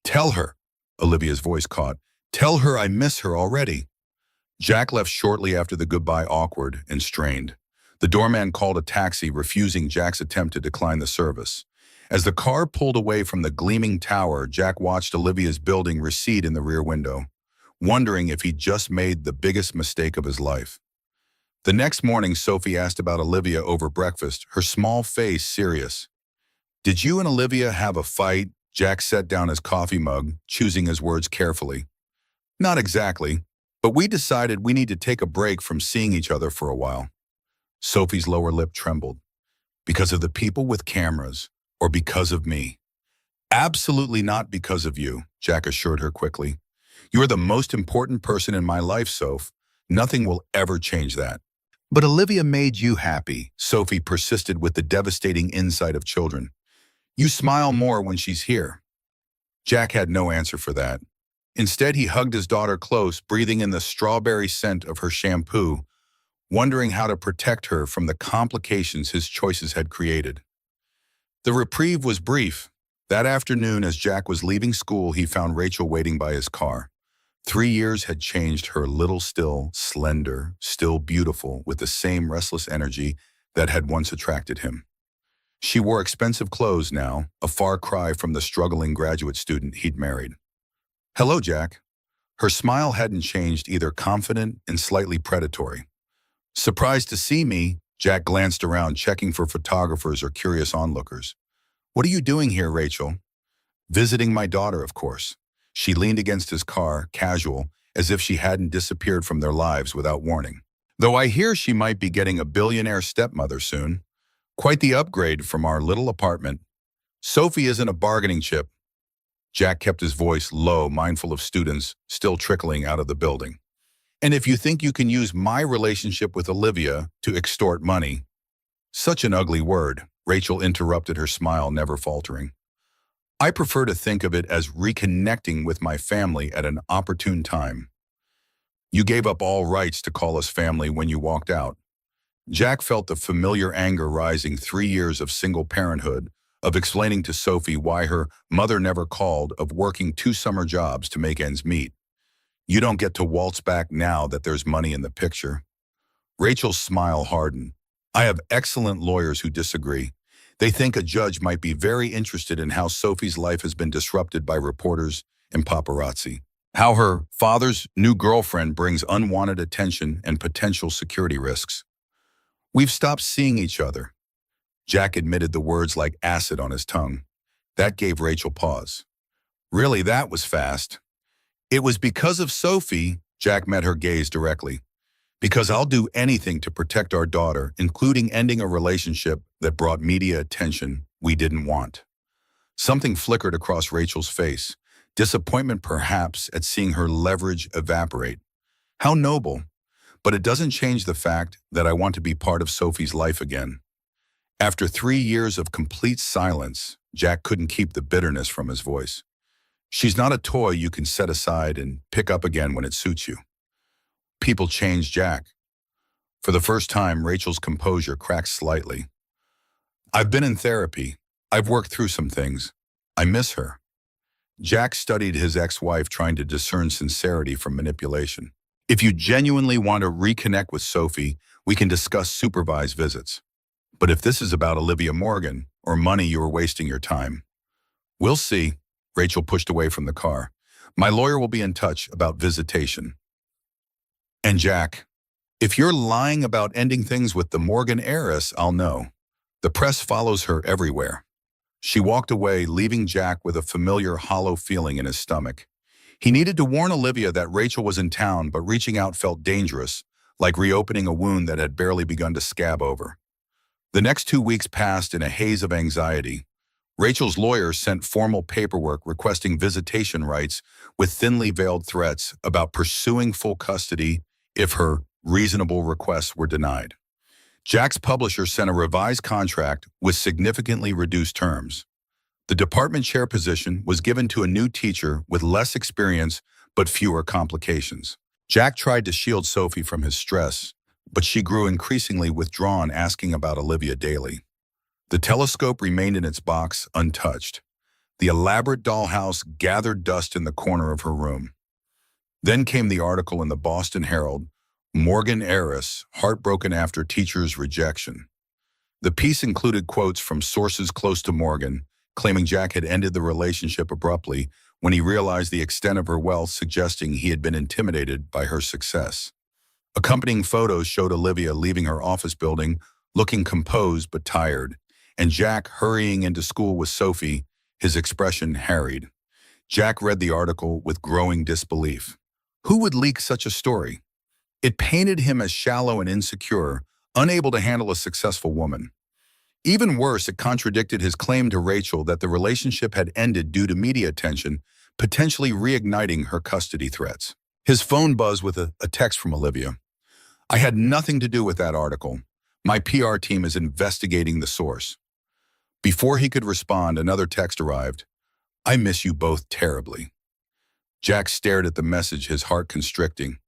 Tell her, Olivia's voice caught. Tell her I miss her already. Jack left shortly after the goodbye, awkward and strained. The doorman called a taxi, refusing Jack's attempt to decline the service. As the car pulled away from the gleaming tower, Jack watched Olivia's building recede in the rear window, wondering if he'd just made the biggest mistake of his life. The next morning, Sophie asked about Olivia over breakfast, her small face serious. Did you and Olivia have a fight? Jack set down his coffee mug, choosing his words carefully. Not exactly, but we decided we need to take a break from seeing each other for a while. Sophie's lower lip trembled. Because of the people with cameras, or because of me? Absolutely not because of you, Jack assured her quickly. You're the most important person in my life, Soph. Nothing will ever change that. But Olivia made you happy, Sophie persisted with the devastating insight of children. You smile more when she's here. Jack had no answer for that. Instead, he hugged his daughter close, breathing in the strawberry scent of her shampoo, wondering how to protect her from the complications his choices had created. The reprieve was brief. That afternoon, as Jack was leaving school, he found Rachel waiting by his car. 3 years had changed her, little, still slender, still beautiful, with the same restless energy that had once attracted him. She wore expensive clothes now, a far cry from the struggling graduate student he'd married. Hello, Jack. Her smile hadn't changed either, confident and slightly predatory. Surprised to see me, Jack glanced around, checking for photographers or curious onlookers. What are you doing here, Rachel? Visiting my daughter, of course. She leaned against his car, casual, as if she hadn't disappeared from their lives without warning. Though I hear she might be getting a billionaire stepmother soon. Quite the upgrade from our little apartment. Sophie isn't a bargaining chip. Jack kept his voice low, mindful of students still trickling out of the building. And if you think you can use my relationship with Olivia to extort money. Such an ugly word, Rachel interrupted, her smile never faltering. I prefer to think of it as reconnecting with my family at an opportune time. You gave up all rights to call us family when you walked out. Jack felt the familiar anger rising, 3 years of single parenthood, of explaining to Sophie why her mother never called, of working 2 summer jobs to make ends meet. You don't get to waltz back now that there's money in the picture. Rachel's smile hardened. I have excellent lawyers who disagree. They think a judge might be very interested in how Sophie's life has been disrupted by reporters and paparazzi. How her father's new girlfriend brings unwanted attention and potential security risks. We've stopped seeing each other. Jack admitted the words like acid on his tongue. That gave Rachel pause. Really, that was fast. It was because of Sophie, Jack met her gaze directly. Because I'll do anything to protect our daughter, including ending a relationship that brought media attention we didn't want. Something flickered across Rachel's face, disappointment perhaps at seeing her leverage evaporate. How noble, but it doesn't change the fact that I want to be part of Sophie's life again. After 3 years of complete silence, Jack couldn't keep the bitterness from his voice. She's not a toy you can set aside and pick up again when it suits you. People change, Jack. For the first time, Rachel's composure cracked slightly. I've been in therapy. I've worked through some things. I miss her. Jack studied his ex-wife, trying to discern sincerity from manipulation. If you genuinely want to reconnect with Sophie, we can discuss supervised visits. But if this is about Olivia Morgan or money, you are wasting your time. We'll see. Rachel pushed away from the car. My lawyer will be in touch about visitation. And Jack, if you're lying about ending things with the Morgan heiress, I'll know. The press follows her everywhere. She walked away, leaving Jack with a familiar hollow feeling in his stomach. He needed to warn Olivia that Rachel was in town, but reaching out felt dangerous, like reopening a wound that had barely begun to scab over. The next 2 weeks passed in a haze of anxiety. Rachel's lawyer sent formal paperwork requesting visitation rights with thinly veiled threats about pursuing full custody if her reasonable requests were denied. Jack's publisher sent a revised contract with significantly reduced terms. The department chair position was given to a new teacher with less experience but fewer complications. Jack tried to shield Sophie from his stress, but she grew increasingly withdrawn, asking about Olivia daily. The telescope remained in its box, untouched. The elaborate dollhouse gathered dust in the corner of her room. Then came the article in the Boston Herald, Morgan heiress, heartbroken after teacher's rejection. The piece included quotes from sources close to Morgan, claiming Jack had ended the relationship abruptly when he realized the extent of her wealth, suggesting he had been intimidated by her success. Accompanying photos showed Olivia leaving her office building, looking composed but tired, and Jack hurrying into school with Sophie, his expression harried. Jack read the article with growing disbelief. Who would leak such a story? It painted him as shallow and insecure, unable to handle a successful woman. Even worse, it contradicted his claim to Rachel that the relationship had ended due to media attention, potentially reigniting her custody threats. His phone buzzed with a text from Olivia. I had nothing to do with that article. My PR team is investigating the source. Before he could respond, another text arrived. I miss you both terribly. Jack stared at the message, his heart constricting.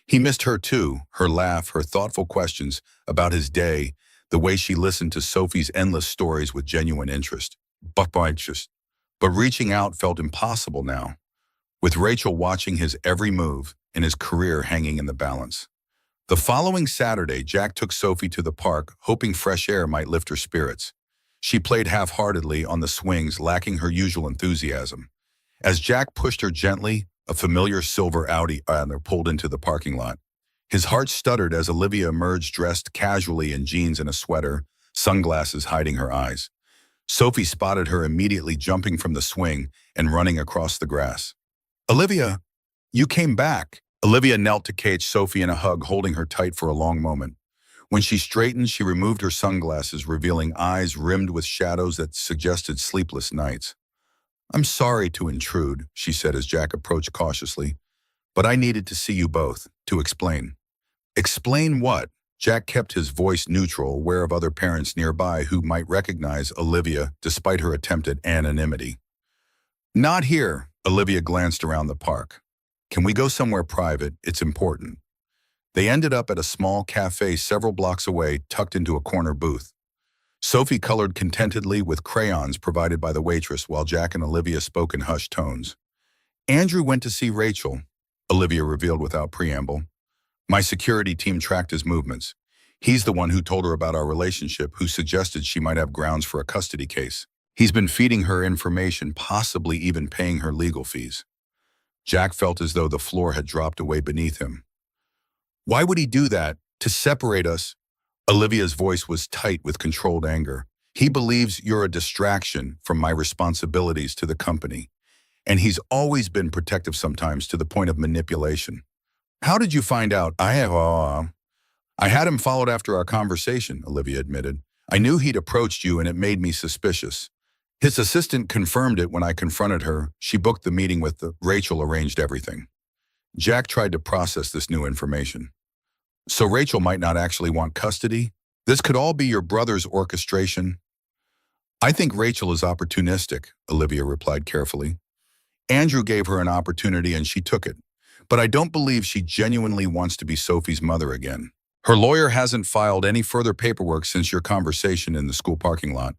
He missed her too, her laugh, her thoughtful questions about his day, the way she listened to Sophie's endless stories with genuine interest. But reaching out felt impossible now, with Rachel watching his every move and his career hanging in the balance. The following Saturday, Jack took Sophie to the park, hoping fresh air might lift her spirits. She played half-heartedly on the swings, lacking her usual enthusiasm. As Jack pushed her gently, a familiar silver Audi pulled into the parking lot. His heart stuttered as Olivia emerged dressed casually in jeans and a sweater, sunglasses hiding her eyes. Sophie spotted her immediately, jumping from the swing and running across the grass. Olivia, you came back. Olivia knelt to catch Sophie in a hug, holding her tight for a long moment. When she straightened, she removed her sunglasses, revealing eyes rimmed with shadows that suggested sleepless nights. I'm sorry to intrude, she said as Jack approached cautiously, but I needed to see you both, to explain. Explain what? Jack kept his voice neutral, aware of other parents nearby who might recognize Olivia despite her attempt at anonymity. Not here, Olivia glanced around the park. Can we go somewhere private? It's important. They ended up at a small cafe several blocks away, tucked into a corner booth. Sophie colored contentedly with crayons provided by the waitress, while Jack and Olivia spoke in hushed tones. Andrew went to see Rachel. Olivia revealed without preamble. My security team tracked his movements. He's the one who told her about our relationship, who suggested she might have grounds for a custody case. He's been feeding her information, possibly even paying her legal fees. Jack felt as though the floor had dropped away beneath him. Why would he do that? To separate us? Olivia's voice was tight with controlled anger. He believes you're a distraction from my responsibilities to the company. And he's always been protective, sometimes to the point of manipulation. How did you find out? I had him followed after our conversation, Olivia admitted. I knew he'd approached you and it made me suspicious. His assistant confirmed it when I confronted her. She booked the meeting with Rachel arranged everything. Jack tried to process this new information. So Rachel might not actually want custody? This could all be your brother's orchestration? I think Rachel is opportunistic, Olivia replied carefully. Andrew gave her an opportunity and she took it. But I don't believe she genuinely wants to be Sophie's mother again. Her lawyer hasn't filed any further paperwork since your conversation in the school parking lot.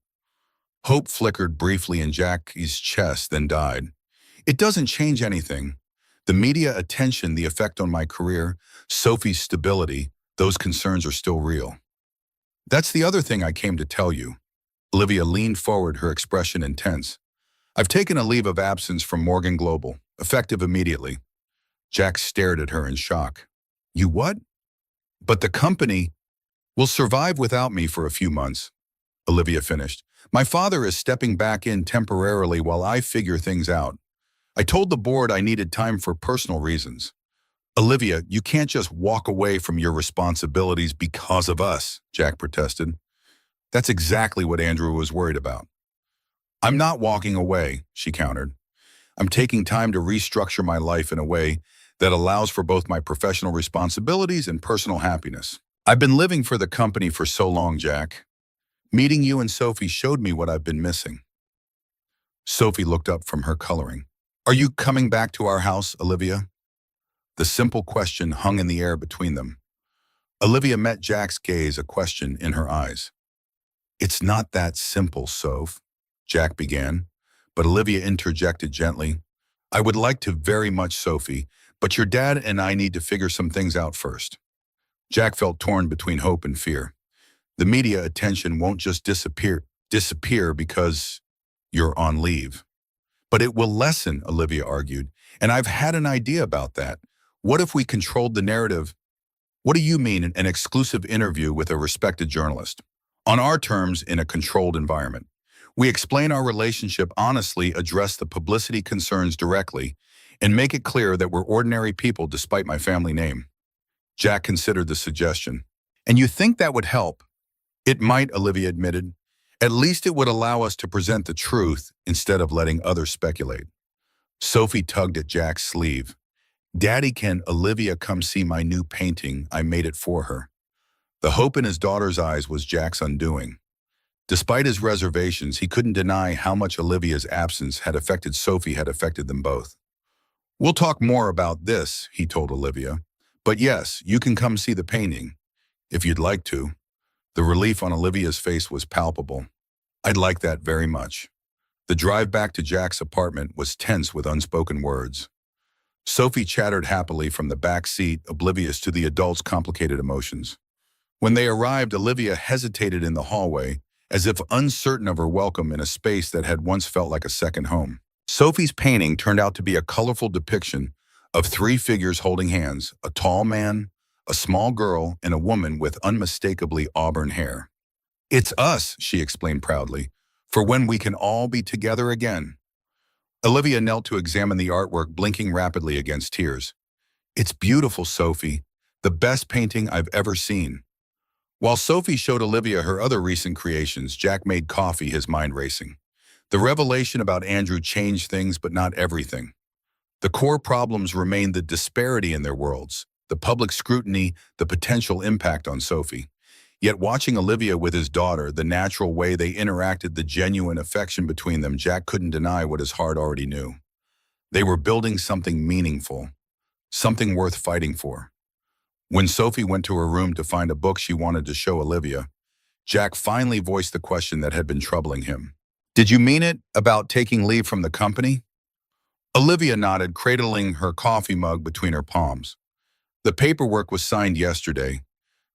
Hope flickered briefly in Jackie's chest, then died. It doesn't change anything. The media attention, the effect on my career, Sophie's stability, those concerns are still real. That's the other thing I came to tell you. Olivia leaned forward, her expression intense. I've taken a leave of absence from Morgan Global, effective immediately. Jack stared at her in shock. You what? But the company will survive without me for a few months, Olivia finished. My father is stepping back in temporarily while I figure things out. I told the board I needed time for personal reasons. Olivia, you can't just walk away from your responsibilities because of us, Jack protested. That's exactly what Andrew was worried about. I'm not walking away, she countered. I'm taking time to restructure my life in a way that allows for both my professional responsibilities and personal happiness. I've been living for the company for so long, Jack. Meeting you and Sophie showed me what I've been missing. Sophie looked up from her coloring. Are you coming back to our house, Olivia? The simple question hung in the air between them. Olivia met Jack's gaze, a question in her eyes. It's not that simple, Soph, Jack began, but Olivia interjected gently. I would like to very much, Sophie, but your dad and I need to figure some things out first. Jack felt torn between hope and fear. The media attention won't just disappear because you're on leave. But it will lessen, Olivia argued, and I've had an idea about that. What if we controlled the narrative? What do you mean, an exclusive interview with a respected journalist? On our terms, in a controlled environment. We explain our relationship honestly, address the publicity concerns directly, and make it clear that we're ordinary people despite my family name. Jack considered the suggestion. And you think that would help? It might, Olivia admitted. At least it would allow us to present the truth instead of letting others speculate. Sophie tugged at Jack's sleeve. Daddy, can Olivia come see my new painting? I made it for her. The hope in his daughter's eyes was Jack's undoing. Despite his reservations, he couldn't deny how much Olivia's absence had affected Sophie, had affected them both. We'll talk more about this, he told Olivia. But yes, you can come see the painting, if you'd like to. The relief on Olivia's face was palpable. I'd like that very much. The drive back to Jack's apartment was tense with unspoken words. Sophie chattered happily from the back seat, oblivious to the adults' complicated emotions. When they arrived, Olivia hesitated in the hallway, as if uncertain of her welcome in a space that had once felt like a second home. Sophie's painting turned out to be a colorful depiction of three figures holding hands, a tall man, a small girl, and a woman with unmistakably auburn hair. It's us, she explained proudly, for when we can all be together again. Olivia knelt to examine the artwork, blinking rapidly against tears. It's beautiful, Sophie. The best painting I've ever seen. While Sophie showed Olivia her other recent creations, Jack made coffee, his mind racing. The revelation about Andrew changed things, but not everything. The core problems remained: the disparity in their worlds, the public scrutiny, the potential impact on Sophie. Yet watching Olivia with his daughter, the natural way they interacted, the genuine affection between them, Jack couldn't deny what his heart already knew. They were building something meaningful, something worth fighting for. When Sophie went to her room to find a book she wanted to show Olivia, Jack finally voiced the question that had been troubling him. Did you mean it about taking leave from the company? Olivia nodded, cradling her coffee mug between her palms. The paperwork was signed yesterday,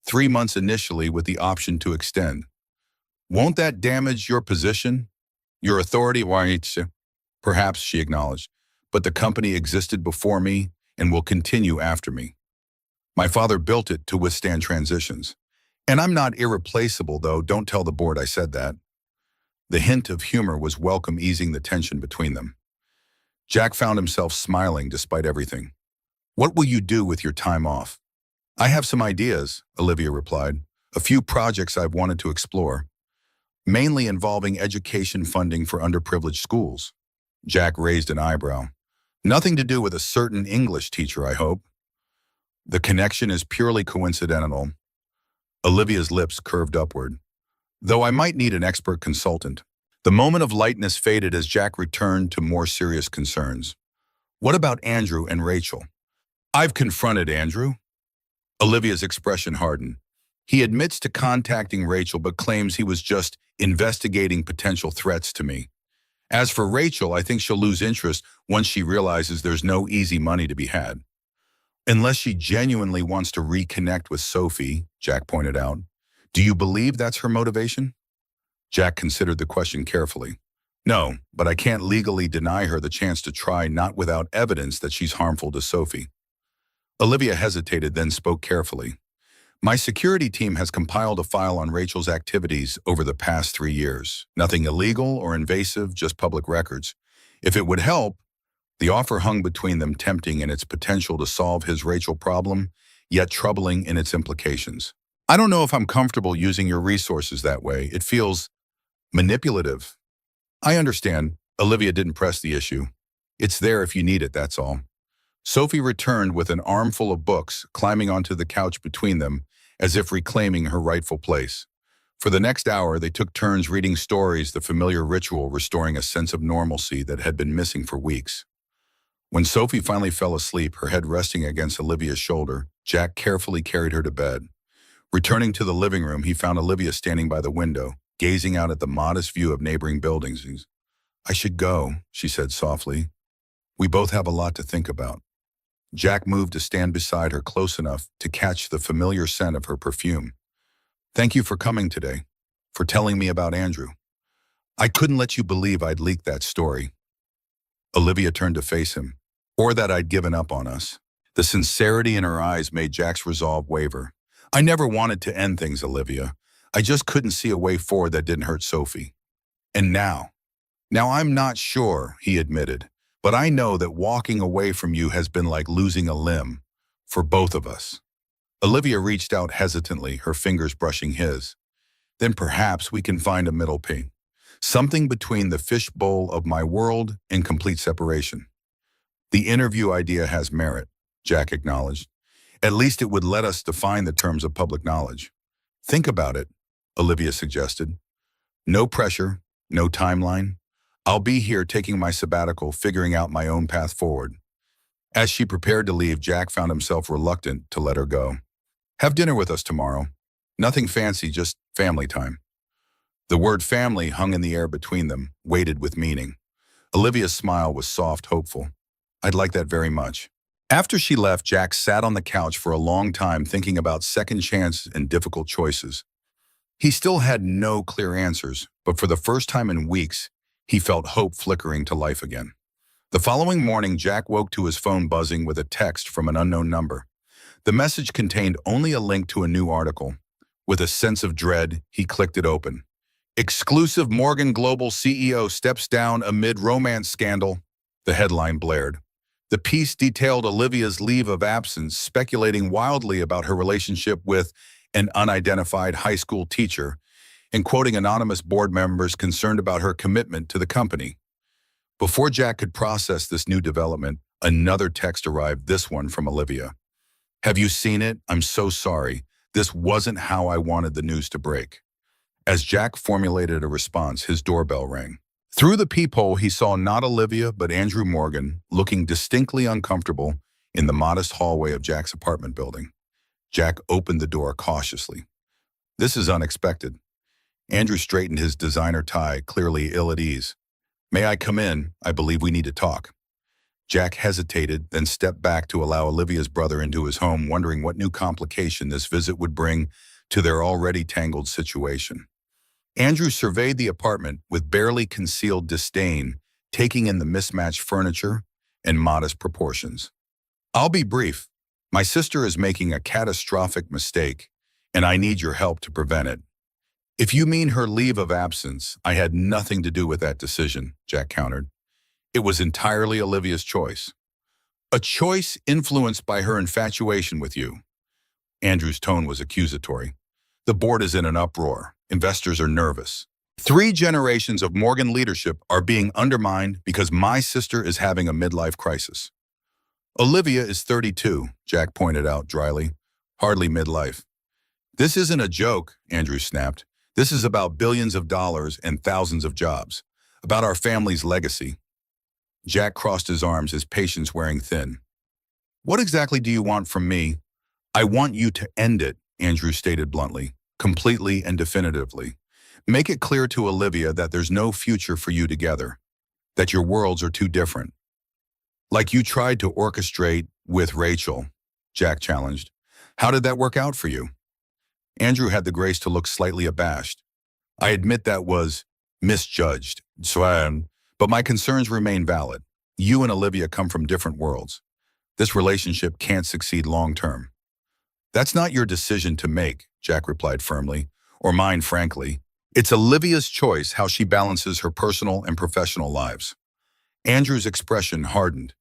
3 months initially with the option to extend. Won't that damage your position? Your authority? Why? Perhaps, she acknowledged, but the company existed before me and will continue after me. My father built it to withstand transitions. And I'm not irreplaceable, though. Don't tell the board I said that. The hint of humor was welcome, easing the tension between them. Jack found himself smiling despite everything. What will you do with your time off? I have some ideas, Olivia replied. A few projects I've wanted to explore, mainly involving education funding for underprivileged schools. Jack raised an eyebrow. Nothing to do with a certain English teacher, I hope. The connection is purely coincidental. Olivia's lips curved upward. Though I might need an expert consultant. The moment of lightness faded as Jack returned to more serious concerns. What about Andrew and Rachel? I've confronted Andrew. Olivia's expression hardened. He admits to contacting Rachel but claims he was just investigating potential threats to me. As for Rachel, I think she'll lose interest once she realizes there's no easy money to be had. Unless she genuinely wants to reconnect with Sophie, Jack pointed out. Do you believe that's her motivation? Jack considered the question carefully. No, but I can't legally deny her the chance to try, not without evidence that she's harmful to Sophie. Olivia hesitated, then spoke carefully. My security team has compiled a file on Rachel's activities over the past 3 years. Nothing illegal or invasive, just public records. If it would help, the offer hung between them, tempting in its potential to solve his Rachel problem, yet troubling in its implications. I don't know if I'm comfortable using your resources that way. It feels manipulative. I understand. Olivia didn't press the issue. It's there if you need it, that's all. Sophie returned with an armful of books, climbing onto the couch between them, as if reclaiming her rightful place. For the next hour, they took turns reading stories, the familiar ritual restoring a sense of normalcy that had been missing for weeks. When Sophie finally fell asleep, her head resting against Olivia's shoulder, Jack carefully carried her to bed. Returning to the living room, he found Olivia standing by the window, gazing out at the modest view of neighboring buildings. I should go, she said softly. We both have a lot to think about. Jack moved to stand beside her close enough to catch the familiar scent of her perfume. Thank you for coming today, for telling me about Andrew. I couldn't let you believe I'd leaked that story. Olivia turned to face him, or that I'd given up on us. The sincerity in her eyes made Jack's resolve waver. I never wanted to end things, Olivia. I just couldn't see a way forward that didn't hurt Sophie. And now I'm not sure, he admitted, but I know that walking away from you has been like losing a limb, for both of us. Olivia reached out hesitantly, her fingers brushing his. Then perhaps we can find a middle path. Something between the fishbowl of my world and complete separation. The interview idea has merit, Jack acknowledged. At least it would let us define the terms of public knowledge. Think about it, Olivia suggested. No pressure, no timeline. I'll be here taking my sabbatical, figuring out my own path forward. As she prepared to leave, Jack found himself reluctant to let her go. Have dinner with us tomorrow. Nothing fancy, just family time. The word family hung in the air between them, weighted with meaning. Olivia's smile was soft, hopeful. I'd like that very much. After she left, Jack sat on the couch for a long time thinking about second chances and difficult choices. He still had no clear answers, but for the first time in weeks, he felt hope flickering to life again. The following morning, Jack woke to his phone buzzing with a text from an unknown number. The message contained only a link to a new article. With a sense of dread, he clicked it open. Exclusive: Morgan Global CEO steps down amid romance scandal, the headline blared. The piece detailed Olivia's leave of absence, speculating wildly about her relationship with an unidentified high school teacher, and quoting anonymous board members concerned about her commitment to the company. Before Jack could process this new development, another text arrived, this one from Olivia. Have you seen it? I'm so sorry. This wasn't how I wanted the news to break. As Jack formulated a response, his doorbell rang. Through the peephole, he saw not Olivia, but Andrew Morgan, looking distinctly uncomfortable in the modest hallway of Jack's apartment building. Jack opened the door cautiously. This is unexpected. Andrew straightened his designer tie, clearly ill at ease. May I come in? I believe we need to talk. Jack hesitated, then stepped back to allow Olivia's brother into his home, wondering what new complication this visit would bring to their already tangled situation. Andrew surveyed the apartment with barely concealed disdain, taking in the mismatched furniture and modest proportions. "I'll be brief. My sister is making a catastrophic mistake, and I need your help to prevent it." "If you mean her leave of absence, I had nothing to do with that decision," Jack countered. "It was entirely Olivia's choice." "A choice influenced by her infatuation with you." Andrew's tone was accusatory. "The board is in an uproar. Investors are nervous. 3 generations of Morgan leadership are being undermined because my sister is having a midlife crisis." "Olivia is 32, Jack pointed out dryly. "Hardly midlife." "This isn't a joke," Andrew snapped. "This is about billions of dollars and thousands of jobs. About our family's legacy." Jack crossed his arms, his patience wearing thin. "What exactly do you want from me?" "I want you to end it," Andrew stated bluntly, "completely and definitively. Make it clear to Olivia that there's no future for you together, that your worlds are too different." "Like you tried to orchestrate with Rachel," Jack challenged. "How did that work out for you?" Andrew had the grace to look slightly abashed. "I admit that was misjudged, but my concerns remain valid. You and Olivia come from different worlds. This relationship can't succeed long-term." "That's not your decision to make," Jack replied firmly, "or mine, frankly. It's Olivia's choice how she balances her personal and professional lives." Andrew's expression hardened.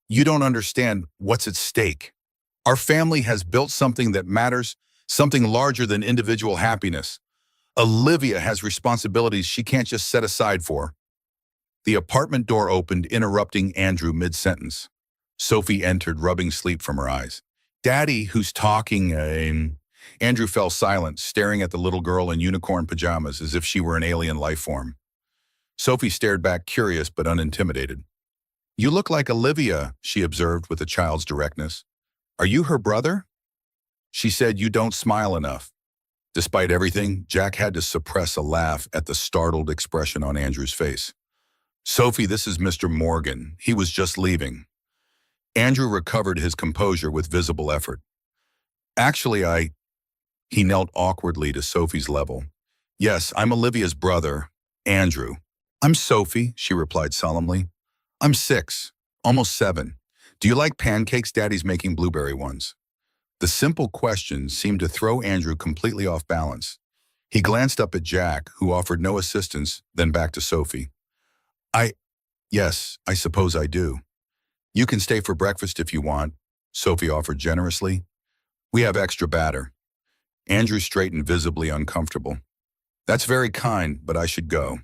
"You don't understand what's at stake. Our family has built something that matters, something larger than individual happiness. Olivia has responsibilities she can't just set aside for." The apartment door opened, interrupting Andrew mid-sentence. Sophie entered, rubbing sleep from her eyes. "Daddy, who's talking?" Andrew fell silent, staring at the little girl in unicorn pajamas as if she were an alien life form. Sophie stared back, curious but unintimidated. "You look like Olivia," she observed with a child's directness. "Are you her brother?" She said, "You don't smile enough." Despite everything, Jack had to suppress a laugh at the startled expression on Andrew's face. "Sophie, this is Mr. Morgan. He was just leaving." Andrew recovered his composure with visible effort. "Actually, He knelt awkwardly to Sophie's level. "Yes, I'm Olivia's brother, Andrew." "I'm Sophie," she replied solemnly. "I'm 6, almost 7. Do you like pancakes? Daddy's making blueberry ones." The simple question seemed to throw Andrew completely off balance. He glanced up at Jack, who offered no assistance, then back to Sophie. Yes, I suppose I do." "You can stay for breakfast if you want," Sophie offered generously. "We have extra batter." Andrew straightened, visibly uncomfortable. "That's very kind, but I should go."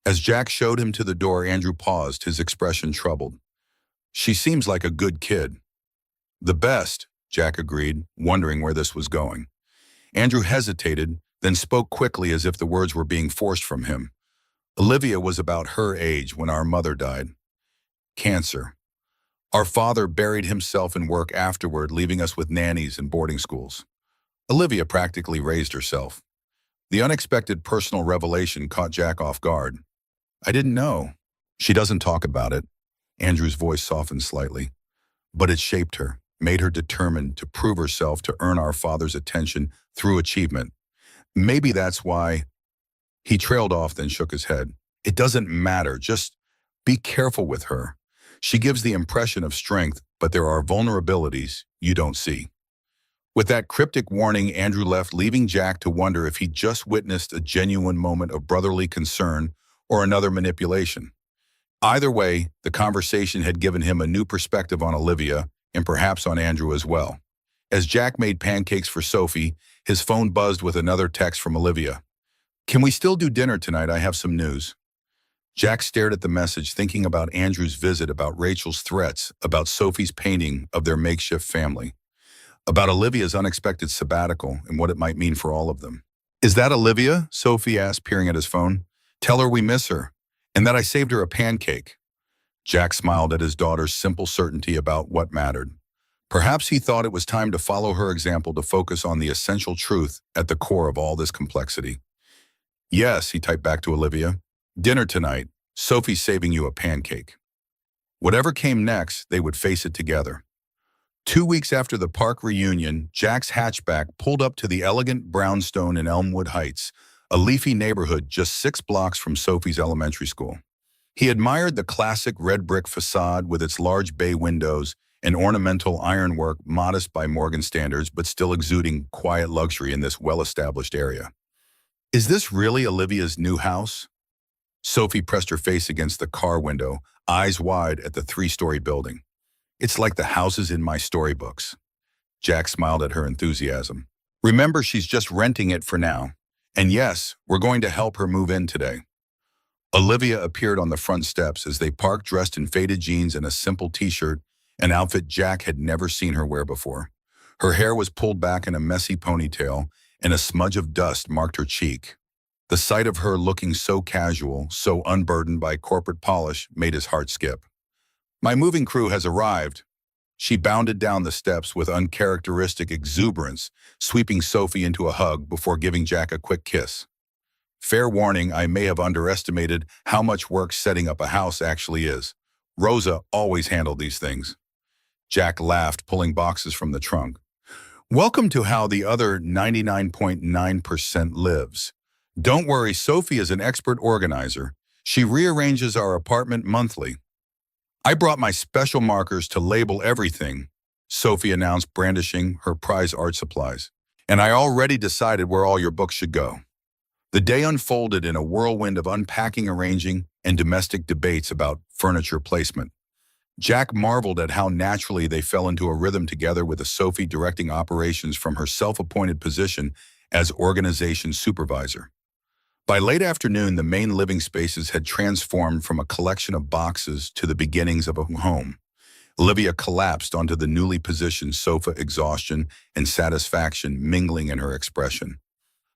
As Jack showed him to the door, Andrew paused, his expression troubled. "She seems like a good kid." "The best," Jack agreed, wondering where this was going. Andrew hesitated, then spoke quickly as if the words were being forced from him. "Olivia was about her age when our mother died. Cancer. Our father buried himself in work afterward, leaving us with nannies and boarding schools. Olivia practically raised herself." The unexpected personal revelation caught Jack off guard. "I didn't know." "She doesn't talk about it." Andrew's voice softened slightly. "But it shaped her, made her determined to prove herself, to earn our father's attention through achievement. Maybe that's why—" He trailed off, then shook his head. "It doesn't matter. Just be careful with her. She gives the impression of strength, but there are vulnerabilities you don't see." With that cryptic warning, Andrew left, leaving Jack to wonder if he'd just witnessed a genuine moment of brotherly concern or another manipulation. Either way, the conversation had given him a new perspective on Olivia, and perhaps on Andrew as well. As Jack made pancakes for Sophie, his phone buzzed with another text from Olivia. "Can we still do dinner tonight? I have some news." Jack stared at the message, thinking about Andrew's visit, about Rachel's threats, about Sophie's painting of their makeshift family, about Olivia's unexpected sabbatical and what it might mean for all of them. "Is that Olivia?" Sophie asked, peering at his phone. "Tell her we miss her, and that I saved her a pancake." Jack smiled at his daughter's simple certainty about what mattered. Perhaps he thought it was time to follow her example, to focus on the essential truth at the core of all this complexity. "Yes," he typed back to Olivia. "Dinner tonight. Sophie's saving you a pancake." Whatever came next, they would face it together. 2 weeks after the park reunion, Jack's hatchback pulled up to the elegant brownstone in Elmwood Heights, a leafy neighborhood just 6 blocks from Sophie's elementary school. He admired the classic red brick facade with its large bay windows and ornamental ironwork, modest by Morgan standards but still exuding quiet luxury in this well-established area. "Is this really Olivia's new house?" Sophie pressed her face against the car window, eyes wide at the 3-story building. "It's like the houses in my storybooks." Jack smiled at her enthusiasm. "Remember, she's just renting it for now. And yes, we're going to help her move in today." Olivia appeared on the front steps as they parked, dressed in faded jeans and a simple t-shirt, an outfit Jack had never seen her wear before. Her hair was pulled back in a messy ponytail, and a smudge of dust marked her cheek. The sight of her looking so casual, so unburdened by corporate polish, made his heart skip. "My moving crew has arrived." She bounded down the steps with uncharacteristic exuberance, sweeping Sophie into a hug before giving Jack a quick kiss. "Fair warning, I may have underestimated how much work setting up a house actually is. Rosa always handled these things." Jack laughed, pulling boxes from the trunk. "Welcome to how the other 99.9% lives. Don't worry, Sophie is an expert organizer. She rearranges our apartment monthly." "I brought my special markers to label everything," Sophie announced, brandishing her prize art supplies. "And I already decided where all your books should go." The day unfolded in a whirlwind of unpacking, arranging, and domestic debates about furniture placement. Jack marveled at how naturally they fell into a rhythm together, with Sophie directing operations from her self-appointed position as organization supervisor. By late afternoon, the main living spaces had transformed from a collection of boxes to the beginnings of a home. Olivia collapsed onto the newly positioned sofa, exhaustion and satisfaction mingling in her expression.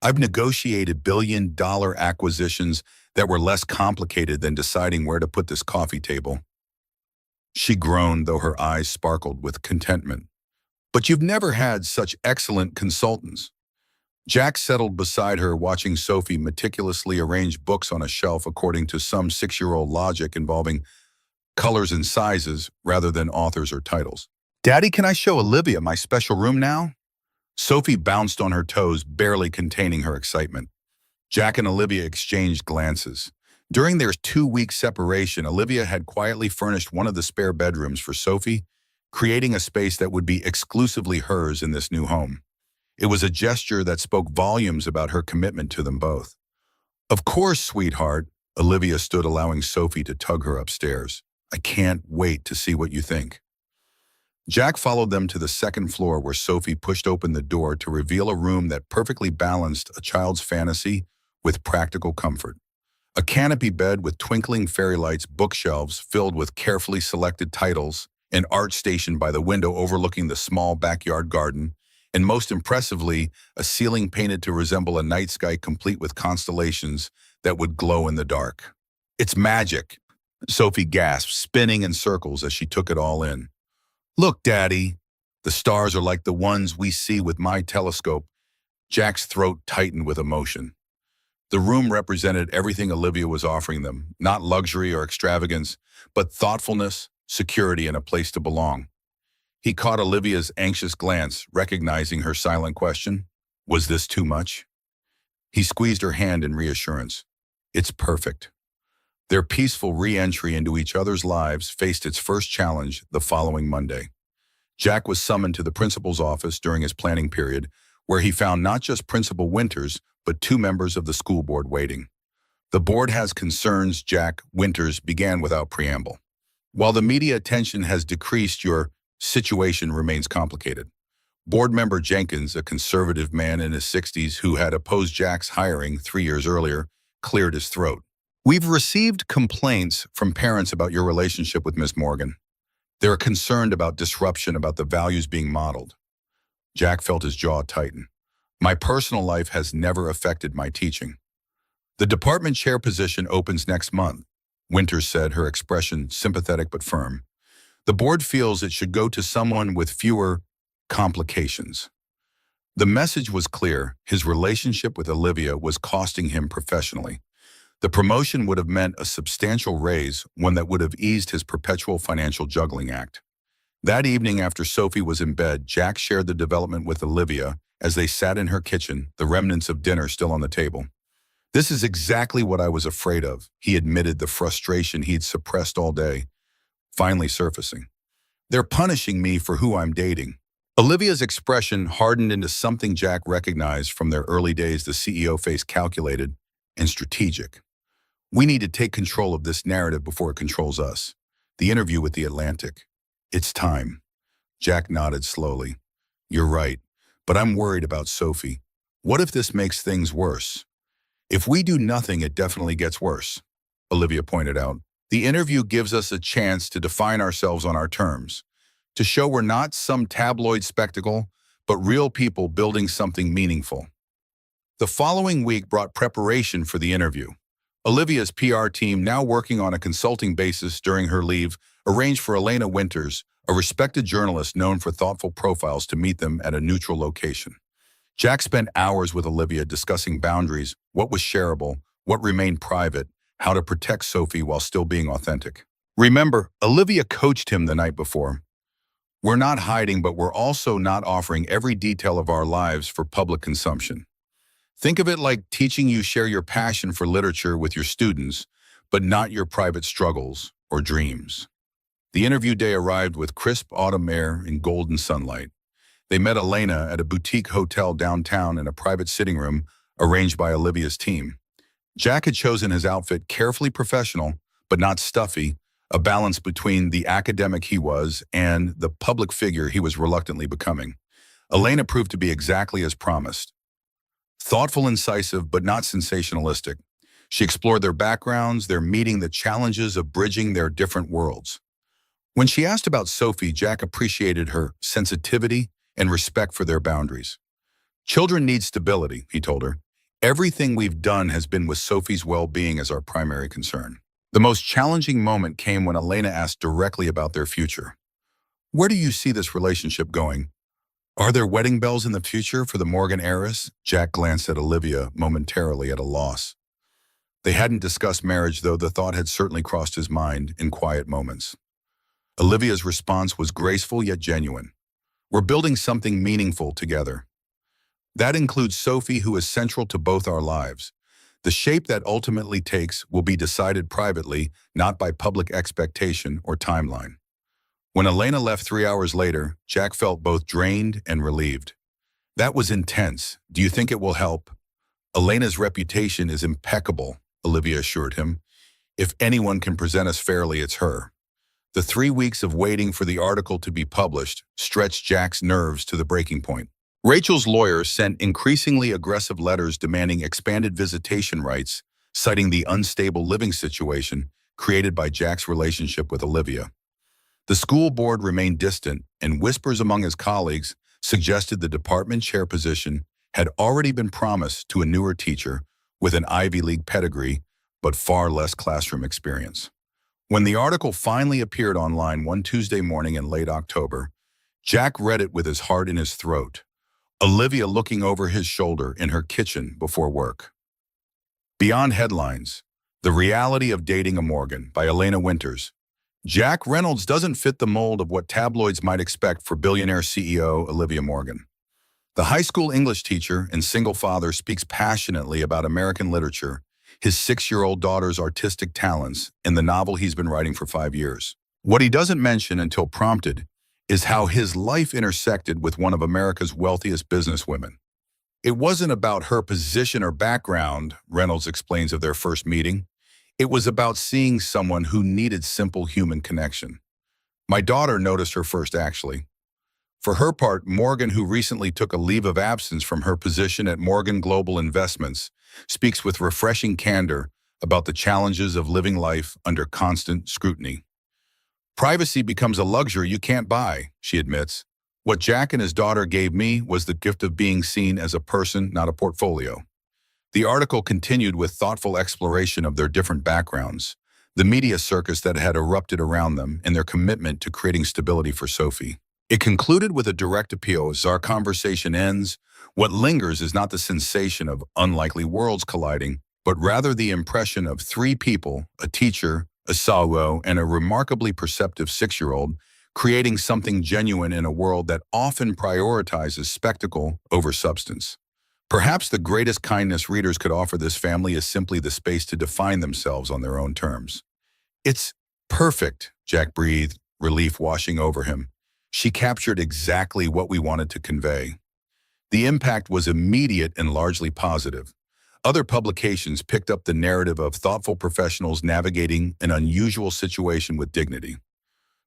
"I've negotiated billion-dollar acquisitions that were less complicated than deciding where to put this coffee table." She groaned, though her eyes sparkled with contentment. "But you've never had such excellent consultants." Jack settled beside her, watching Sophie meticulously arrange books on a shelf according to some 6-year-old logic involving colors and sizes rather than authors or titles. "Daddy, can I show Olivia my special room now?" Sophie bounced on her toes, barely containing her excitement. Jack and Olivia exchanged glances. During their 2-week separation, Olivia had quietly furnished one of the spare bedrooms for Sophie, creating a space that would be exclusively hers in this new home. It was a gesture that spoke volumes about her commitment to them both. "Of course, sweetheart," Olivia stood, allowing Sophie to tug her upstairs. "I can't wait to see what you think." Jack followed them to the second floor, where Sophie pushed open the door to reveal a room that perfectly balanced a child's fantasy with practical comfort. A canopy bed with twinkling fairy lights, bookshelves filled with carefully selected titles, an art station by the window overlooking the small backyard garden, and most impressively, a ceiling painted to resemble a night sky complete with constellations that would glow in the dark. "It's magic," Sophie gasped, spinning in circles as she took it all in. "Look, Daddy, the stars are like the ones we see with my telescope." Jack's throat tightened with emotion. The room represented everything Olivia was offering them, not luxury or extravagance, but thoughtfulness, security, and a place to belong. He caught Olivia's anxious glance, recognizing her silent question. Was this too much? He squeezed her hand in reassurance. "It's perfect." Their peaceful re-entry into each other's lives faced its first challenge the following Monday. Jack was summoned to the principal's office during his planning period, where he found not just Principal Winters, but 2 members of the school board waiting. "The board has concerns," Jack Winters began without preamble. "While the media attention has decreased, your situation remains complicated." Board member Jenkins, a conservative man in his 60s who had opposed Jack's hiring 3 years earlier, cleared his throat. "We've received complaints from parents about your relationship with Miss Morgan. They're concerned about disruption, about the values being modeled." Jack felt his jaw tighten. "My personal life has never affected my teaching." "The department chair position opens next month," Winters said, her expression sympathetic but firm. "The board feels it should go to someone with fewer complications." The message was clear. His relationship with Olivia was costing him professionally. The promotion would have meant a substantial raise, one that would have eased his perpetual financial juggling act. That evening after Sophie was in bed, Jack shared the development with Olivia as they sat in her kitchen, the remnants of dinner still on the table. "This is exactly what I was afraid of," he admitted, the frustration he'd suppressed all day finally surfacing. "They're punishing me for who I'm dating." Olivia's expression hardened into something Jack recognized from their early days, the CEO face calculated and strategic. "We need to take control of this narrative before it controls us." The interview with The Atlantic. "It's time." Jack nodded slowly. "You're right, but I'm worried about Sophie. What if this makes things worse?" "If we do nothing, it definitely gets worse," Olivia pointed out. "The interview gives us a chance to define ourselves on our terms, to show we're not some tabloid spectacle, but real people building something meaningful." The following week brought preparation for the interview. Olivia's PR team, now working on a consulting basis during her leave, arranged for Elena Winters, a respected journalist known for thoughtful profiles, to meet them at a neutral location. Jack spent hours with Olivia discussing boundaries, what was shareable, what remained private, how to protect Sophie while still being authentic. Remember, Olivia coached him the night before. "We're not hiding, but we're also not offering every detail of our lives for public consumption. Think of it like teaching you share your passion for literature with your students, but not your private struggles or dreams." The interview day arrived with crisp autumn air and golden sunlight. They met Elena at a boutique hotel downtown in a private sitting room arranged by Olivia's team. Jack had chosen his outfit carefully professional, but not stuffy, a balance between the academic he was and the public figure he was reluctantly becoming. Elena proved to be exactly as promised. Thoughtful, incisive, but not sensationalistic. She explored their backgrounds, their meeting the challenges of bridging their different worlds. When she asked about Sophie, Jack appreciated her sensitivity and respect for their boundaries. "Children need stability," he told her. "Everything we've done has been with Sophie's well-being as our primary concern." The most challenging moment came when Elena asked directly about their future. "Where do you see this relationship going? Are there wedding bells in the future for the Morgan heiress?" Jack glanced at Olivia, momentarily at a loss. They hadn't discussed marriage, though the thought had certainly crossed his mind in quiet moments. Olivia's response was graceful yet genuine. "We're building something meaningful together. That includes Sophie, who is central to both our lives. The shape that ultimately takes will be decided privately, not by public expectation or timeline." When Elena left 3 hours later, Jack felt both drained and relieved. "That was intense. Do you think it will help?" "Elena's reputation is impeccable," Olivia assured him. "If anyone can present us fairly, it's her." The 3 weeks of waiting for the article to be published stretched Jack's nerves to the breaking point. Rachel's lawyers sent increasingly aggressive letters demanding expanded visitation rights, citing the unstable living situation created by Jack's relationship with Olivia. The school board remained distant, and whispers among his colleagues suggested the department chair position had already been promised to a newer teacher with an Ivy League pedigree, but far less classroom experience. When the article finally appeared online one Tuesday morning in late October, Jack read it with his heart in his throat, Olivia looking over his shoulder in her kitchen before work. Beyond headlines, The Reality of Dating a Morgan by Elena Winters. Jack Reynolds doesn't fit the mold of what tabloids might expect for billionaire CEO Olivia Morgan. The high school English teacher and single father speaks passionately about American literature, his 6-year-old daughter's artistic talents, and the novel he's been writing for 5 years. What he doesn't mention until prompted is how his life intersected with one of America's wealthiest businesswomen. "It wasn't about her position or background," Reynolds explains of their first meeting. "It was about seeing someone who needed simple human connection. My daughter noticed her first, actually." For her part, Morgan, who recently took a leave of absence from her position at Morgan Global Investments, speaks with refreshing candor about the challenges of living life under constant scrutiny. "Privacy becomes a luxury you can't buy," she admits. "What Jack and his daughter gave me was the gift of being seen as a person, not a portfolio." The article continued with thoughtful exploration of their different backgrounds, the media circus that had erupted around them, and their commitment to creating stability for Sophie. It concluded with a direct appeal. As our conversation ends, what lingers is not the sensation of unlikely worlds colliding, but rather the impression of three people, a teacher, a Sawo, and a remarkably perceptive 6-year-old, creating something genuine in a world that often prioritizes spectacle over substance. Perhaps the greatest kindness readers could offer this family is simply the space to define themselves on their own terms. It's perfect, Jack breathed, relief washing over him. She captured exactly what we wanted to convey. The impact was immediate and largely positive. Other publications picked up the narrative of thoughtful professionals navigating an unusual situation with dignity.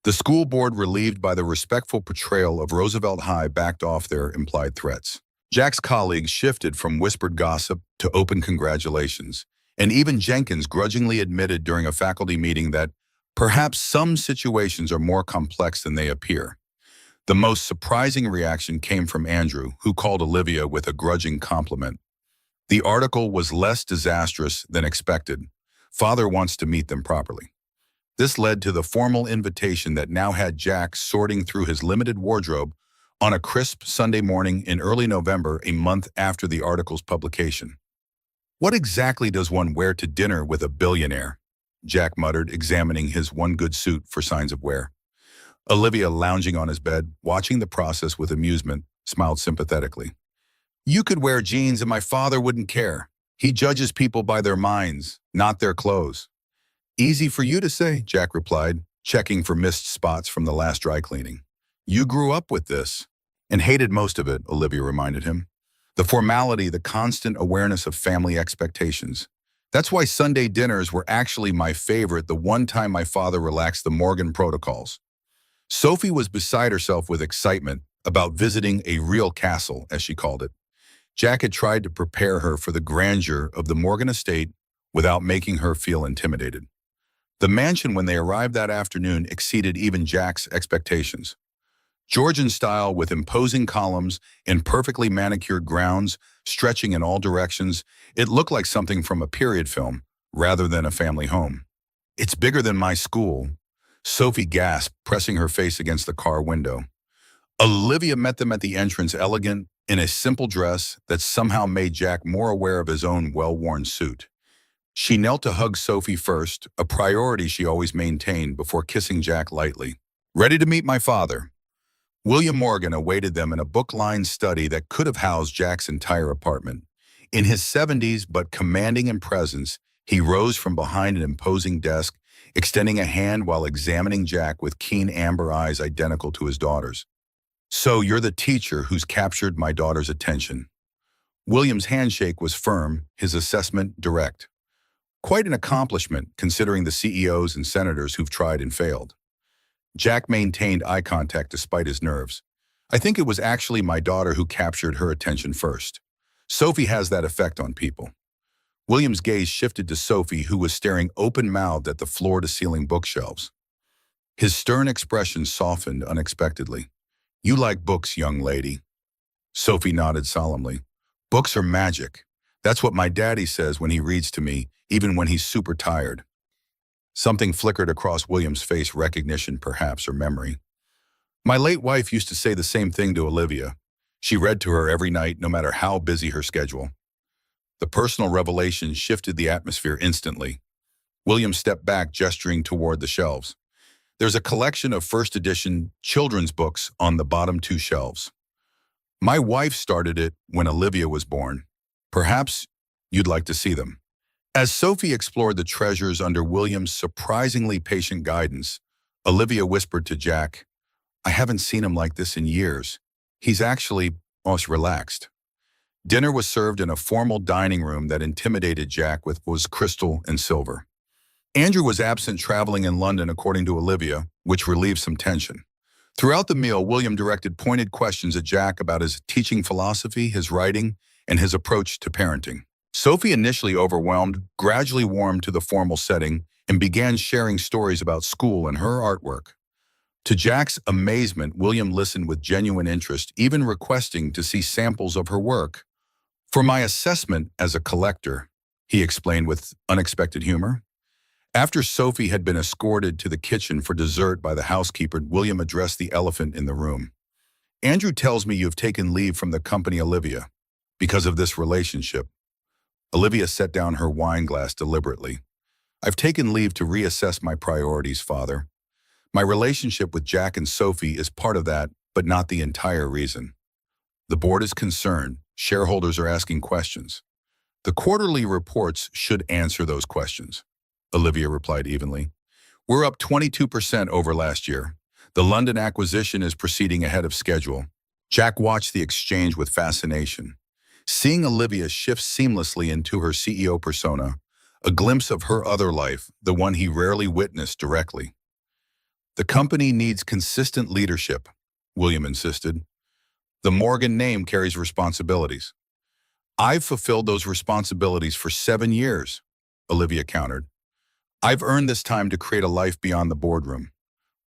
The school board, relieved by the respectful portrayal of Roosevelt High, backed off their implied threats. Jack's colleagues shifted from whispered gossip to open congratulations, and even Jenkins grudgingly admitted during a faculty meeting that perhaps some situations are more complex than they appear. The most surprising reaction came from Andrew, who called Olivia with a grudging compliment. The article was less disastrous than expected. Father wants to meet them properly. This led to the formal invitation that now had Jack sorting through his limited wardrobe on a crisp Sunday morning in early November, a month after the article's publication. "What exactly does one wear to dinner with a billionaire?" Jack muttered, examining his one good suit for signs of wear. Olivia, lounging on his bed, watching the process with amusement, smiled sympathetically. "You could wear jeans and my father wouldn't care. He judges people by their minds, not their clothes." "Easy for you to say," Jack replied, checking for missed spots from the last dry cleaning. "You grew up with this." "And hated most of it," Olivia reminded him. "The formality, the constant awareness of family expectations. That's why Sunday dinners were actually my favorite, the one time my father relaxed the Morgan protocols." Sophie was beside herself with excitement about visiting a real castle, as she called it. Jack had tried to prepare her for the grandeur of the Morgan estate without making her feel intimidated. The mansion, when they arrived that afternoon, exceeded even Jack's expectations. Georgian style, with imposing columns and perfectly manicured grounds stretching in all directions, it looked like something from a period film rather than a family home. "It's bigger than my school," Sophie gasped, pressing her face against the car window. Olivia met them at the entrance, elegant in a simple dress that somehow made Jack more aware of his own well-worn suit. She knelt to hug Sophie first, a priority she always maintained, before kissing Jack lightly. "Ready to meet my father?" William Morgan awaited them in a book-lined study that could have housed Jack's entire apartment. In his 70s, but commanding in presence, he rose from behind an imposing desk, extending a hand while examining Jack with keen amber eyes identical to his daughter's. "So you're the teacher who's captured my daughter's attention." William's handshake was firm, his assessment direct. Quite an accomplishment, considering the CEOs and senators who've tried and failed. Jack maintained eye contact despite his nerves. "I think it was actually my daughter who captured her attention first. Sophie has that effect on people." William's gaze shifted to Sophie, who was staring open-mouthed at the floor-to-ceiling bookshelves. His stern expression softened unexpectedly. "You like books, young lady." Sophie nodded solemnly. "Books are magic. That's what my daddy says when he reads to me, even when he's super tired." Something flickered across William's face, recognition perhaps, or memory. "My late wife used to say the same thing to Olivia. She read to her every night, no matter how busy her schedule." The personal revelation shifted the atmosphere instantly. William stepped back, gesturing toward the shelves. "There's a collection of first edition children's books on the bottom two shelves. My wife started it when Olivia was born. Perhaps you'd like to see them." As Sophie explored the treasures under William's surprisingly patient guidance, Olivia whispered to Jack, "I haven't seen him like this in years. He's actually most relaxed." Dinner was served in a formal dining room that intimidated Jack with was crystal and silver. Andrew was absent, traveling in London, according to Olivia, which relieved some tension. Throughout the meal, William directed pointed questions at Jack about his teaching philosophy, his writing, and his approach to parenting. Sophie, initially overwhelmed, gradually warmed to the formal setting and began sharing stories about school and her artwork. To Jack's amazement, William listened with genuine interest, even requesting to see samples of her work. "For my assessment as a collector," he explained with unexpected humor. After Sophie had been escorted to the kitchen for dessert by the housekeeper, William addressed the elephant in the room. "Andrew tells me you've taken leave from the company, Olivia, because of this relationship." Olivia set down her wine glass deliberately. I've taken leave to reassess my priorities, Father. My relationship with Jack and Sophie is part of that, but not the entire reason. The board is concerned. Shareholders are asking questions. The quarterly reports should answer those questions. Olivia replied evenly. We're up 22% over last year. The London acquisition is proceeding ahead of schedule. Jack watched the exchange with fascination. Seeing Olivia shift seamlessly into her CEO persona, a glimpse of her other life, the one he rarely witnessed directly. The company needs consistent leadership, William insisted. The Morgan name carries responsibilities. I've fulfilled those responsibilities for 7 years, Olivia countered. I've earned this time to create a life beyond the boardroom.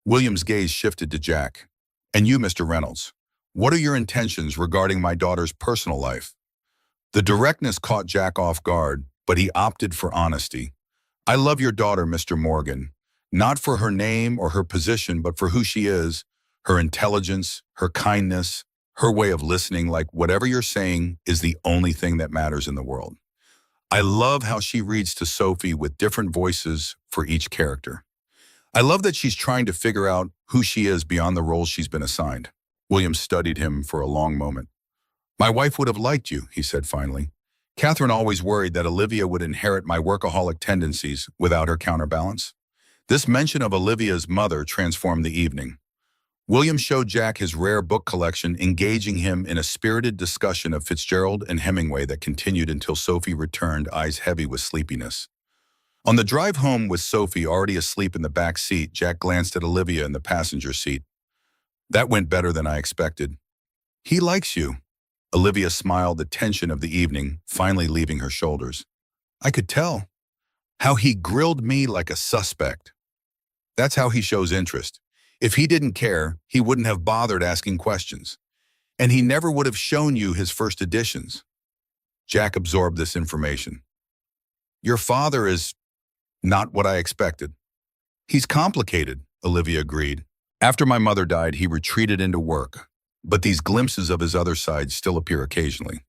William's gaze shifted to Jack. And you, Mr. Reynolds, what are your intentions regarding my daughter's personal life? The directness caught Jack off guard, but he opted for honesty. I love your daughter, Mr. Morgan, not for her name or her position, but for who she is, her intelligence, her kindness, her way of listening, like whatever you're saying is the only thing that matters in the world. I love how she reads to Sophie with different voices for each character. I love that she's trying to figure out who she is beyond the roles she's been assigned. William studied him for a long moment. My wife would have liked you, he said finally. Catherine always worried that Olivia would inherit my workaholic tendencies without her counterbalance. This mention of Olivia's mother transformed the evening. William showed Jack his rare book collection, engaging him in a spirited discussion of Fitzgerald and Hemingway that continued until Sophie returned, eyes heavy with sleepiness. On the drive home with Sophie already asleep in the back seat, Jack glanced at Olivia in the passenger seat. That went better than I expected. He likes you. Olivia smiled, the tension of the evening finally leaving her shoulders. I could tell. How he grilled me like a suspect. That's how he shows interest. If he didn't care, he wouldn't have bothered asking questions. And he never would have shown you his first editions. Jack absorbed this information. Your father is not what I expected. He's complicated, Olivia agreed. After my mother died, he retreated into work, but these glimpses of his other side still appear occasionally.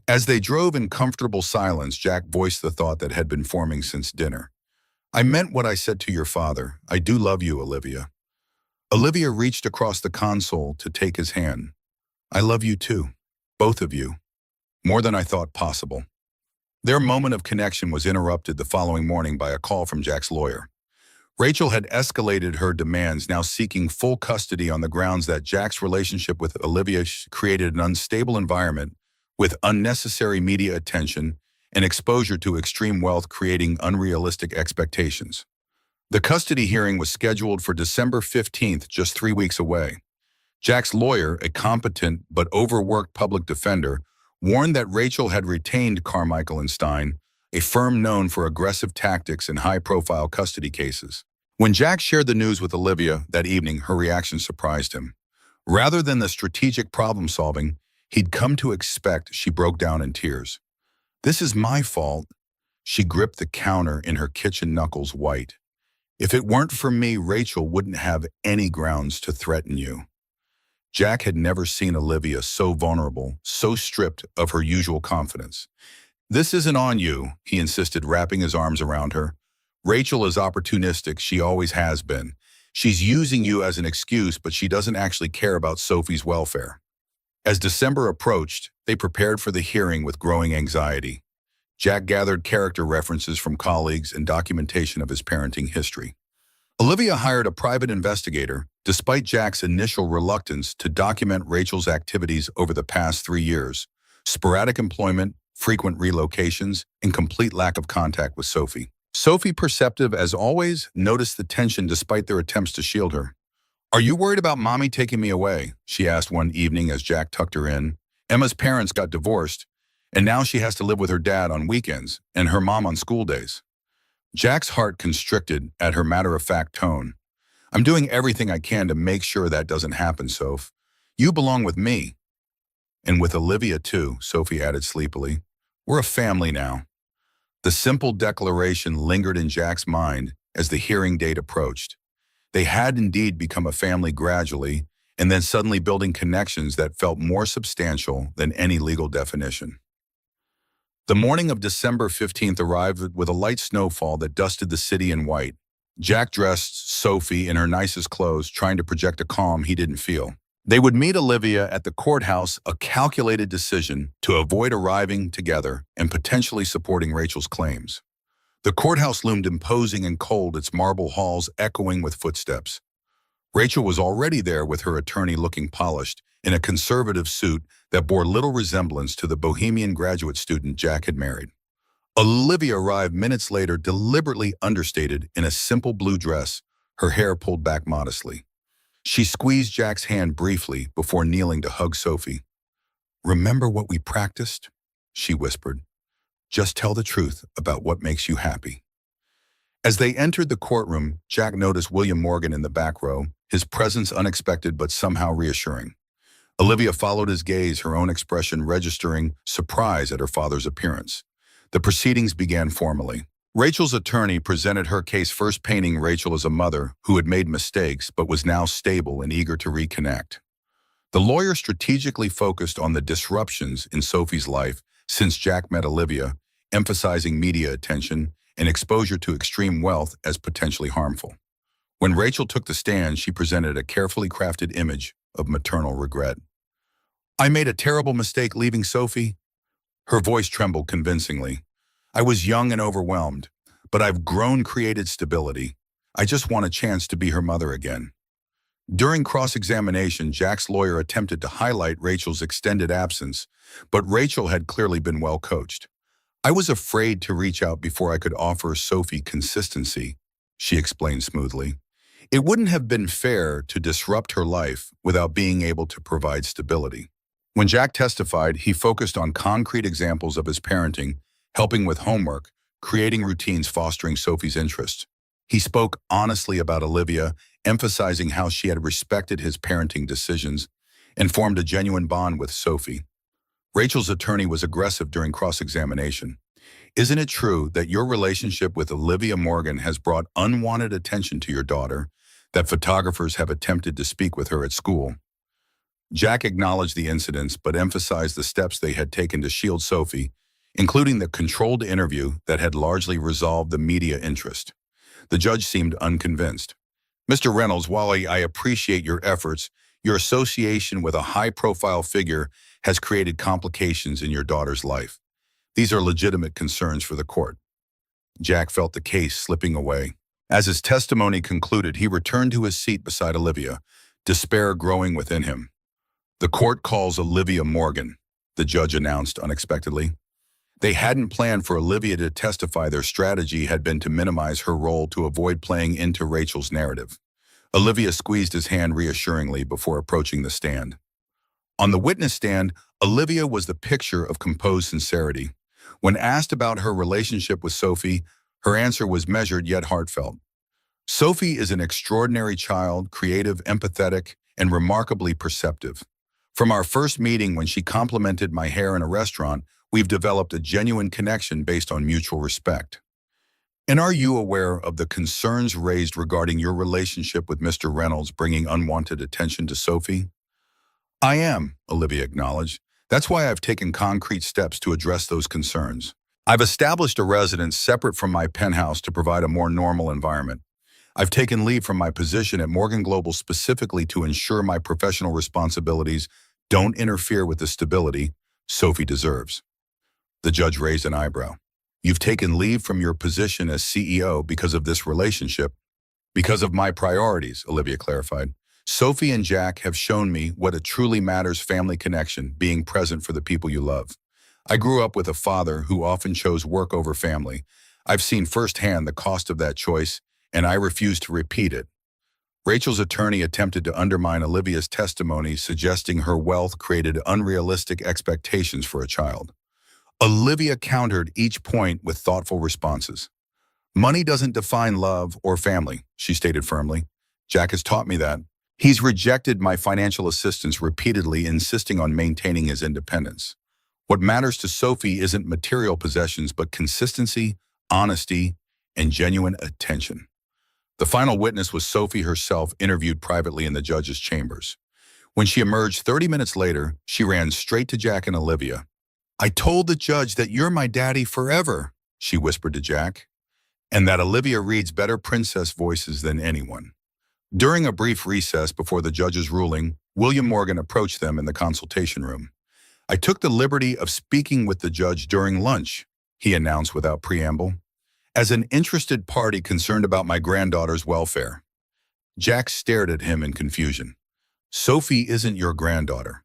As they drove in comfortable silence, Jack voiced the thought that had been forming since dinner. I meant what I said to your father. I do love you, Olivia. Olivia reached across the console to take his hand. I love you too, both of you, more than I thought possible. Their moment of connection was interrupted the following morning by a call from Jack's lawyer. Rachel had escalated her demands, now seeking full custody on the grounds that Jack's relationship with Olivia created an unstable environment with unnecessary media attention and exposure to extreme wealth, creating unrealistic expectations. The custody hearing was scheduled for December 15th, just 3 weeks away. Jack's lawyer, a competent but overworked public defender, warned that Rachel had retained Carmichael and Stein, a firm known for aggressive tactics in high-profile custody cases. When Jack shared the news with Olivia that evening, her reaction surprised him. Rather than the strategic problem-solving he'd come to expect, she broke down in tears. This is my fault. She gripped the counter in her kitchen knuckles white. If it weren't for me, Rachel wouldn't have any grounds to threaten you. Jack had never seen Olivia so vulnerable, so stripped of her usual confidence. This isn't on you, he insisted, wrapping his arms around her. Rachel is opportunistic, she always has been. She's using you as an excuse, but she doesn't actually care about Sophie's welfare. As December approached, they prepared for the hearing with growing anxiety. Jack gathered character references from colleagues and documentation of his parenting history. Olivia hired a private investigator, despite Jack's initial reluctance to document Rachel's activities over the past 3 years, sporadic employment, frequent relocations, and complete lack of contact with Sophie. Sophie, perceptive as always, noticed the tension despite their attempts to shield her. Are you worried about Mommy taking me away? She asked one evening as Jack tucked her in. Emma's parents got divorced, and now she has to live with her dad on weekends and her mom on school days. Jack's heart constricted at her matter-of-fact tone. I'm doing everything I can to make sure that doesn't happen, Soph. You belong with me. And with Olivia too, Sophie added sleepily. We're a family now. The simple declaration lingered in Jack's mind as the hearing date approached. They had indeed become a family gradually, and then suddenly building connections that felt more substantial than any legal definition. The morning of December 15th arrived with a light snowfall that dusted the city in white. Jack dressed Sophie in her nicest clothes, trying to project a calm he didn't feel. They would meet Olivia at the courthouse, a calculated decision to avoid arriving together and potentially supporting Rachel's claims. The courthouse loomed imposing and cold, its marble halls echoing with footsteps. Rachel was already there with her attorney looking polished, in a conservative suit that bore little resemblance to the bohemian graduate student Jack had married. Olivia arrived minutes later, deliberately understated in a simple blue dress, her hair pulled back modestly. She squeezed Jack's hand briefly before kneeling to hug Sophie. "Remember what we practiced?" she whispered. "Just tell the truth about what makes you happy." As they entered the courtroom, Jack noticed William Morgan in the back row, his presence unexpected but somehow reassuring. Olivia followed his gaze, her own expression registering surprise at her father's appearance. The proceedings began formally. Rachel's attorney presented her case, first painting Rachel as a mother who had made mistakes but was now stable and eager to reconnect. The lawyer strategically focused on the disruptions in Sophie's life since Jack met Olivia, emphasizing media attention and exposure to extreme wealth as potentially harmful. When Rachel took the stand, she presented a carefully crafted image of maternal regret. "I made a terrible mistake leaving Sophie." Her voice trembled convincingly. "I was young and overwhelmed, but I've grown, created stability. I just want a chance to be her mother again." During cross-examination, Jack's lawyer attempted to highlight Rachel's extended absence, but Rachel had clearly been well coached. "I was afraid to reach out before I could offer Sophie consistency," she explained smoothly. "It wouldn't have been fair to disrupt her life without being able to provide stability." When Jack testified, he focused on concrete examples of his parenting, helping with homework, creating routines fostering Sophie's interests. He spoke honestly about Olivia, emphasizing how she had respected his parenting decisions and formed a genuine bond with Sophie. Rachel's attorney was aggressive during cross-examination. "Isn't it true that your relationship with Olivia Morgan has brought unwanted attention to your daughter, that photographers have attempted to speak with her at school?" Jack acknowledged the incidents but emphasized the steps they had taken to shield Sophie, including the controlled interview that had largely resolved the media interest. The judge seemed unconvinced. "Mr. Reynolds, while I appreciate your efforts, your association with a high-profile figure has created complications in your daughter's life. These are legitimate concerns for the court." Jack felt the case slipping away. As his testimony concluded, he returned to his seat beside Olivia, despair growing within him. "The court calls Olivia Morgan," the judge announced unexpectedly. They hadn't planned for Olivia to testify. Their strategy had been to minimize her role to avoid playing into Rachel's narrative. Olivia squeezed his hand reassuringly before approaching the stand. On the witness stand, Olivia was the picture of composed sincerity. When asked about her relationship with Sophie, her answer was measured yet heartfelt. "Sophie is an extraordinary child, creative, empathetic, and remarkably perceptive. From our first meeting when she complimented my hair in a restaurant, we've developed a genuine connection based on mutual respect." "And are you aware of the concerns raised regarding your relationship with Mr. Reynolds bringing unwanted attention to Sophie?" "I am," Olivia acknowledged. "That's why I've taken concrete steps to address those concerns. I've established a residence separate from my penthouse to provide a more normal environment. I've taken leave from my position at Morgan Global specifically to ensure my professional responsibilities don't interfere with the stability Sophie deserves." The judge raised an eyebrow. "You've taken leave from your position as CEO because of this relationship?" "Because of my priorities," Olivia clarified. "Sophie and Jack have shown me what it truly matters: family connection, being present for the people you love. I grew up with a father who often chose work over family. I've seen firsthand the cost of that choice, and I refuse to repeat it." Rachel's attorney attempted to undermine Olivia's testimony, suggesting her wealth created unrealistic expectations for a child. Olivia countered each point with thoughtful responses. "Money doesn't define love or family," she stated firmly. "Jack has taught me that. He's rejected my financial assistance repeatedly, insisting on maintaining his independence. What matters to Sophie isn't material possessions, but consistency, honesty, and genuine attention." The final witness was Sophie herself, interviewed privately in the judge's chambers. When she emerged 30 minutes later, she ran straight to Jack and Olivia. "I told the judge that you're my daddy forever," she whispered to Jack, "and that Olivia reads better princess voices than anyone." During a brief recess before the judge's ruling, William Morgan approached them in the consultation room. "I took the liberty of speaking with the judge during lunch," he announced without preamble, "as an interested party concerned about my granddaughter's welfare." Jack stared at him in confusion. "Sophie isn't your granddaughter."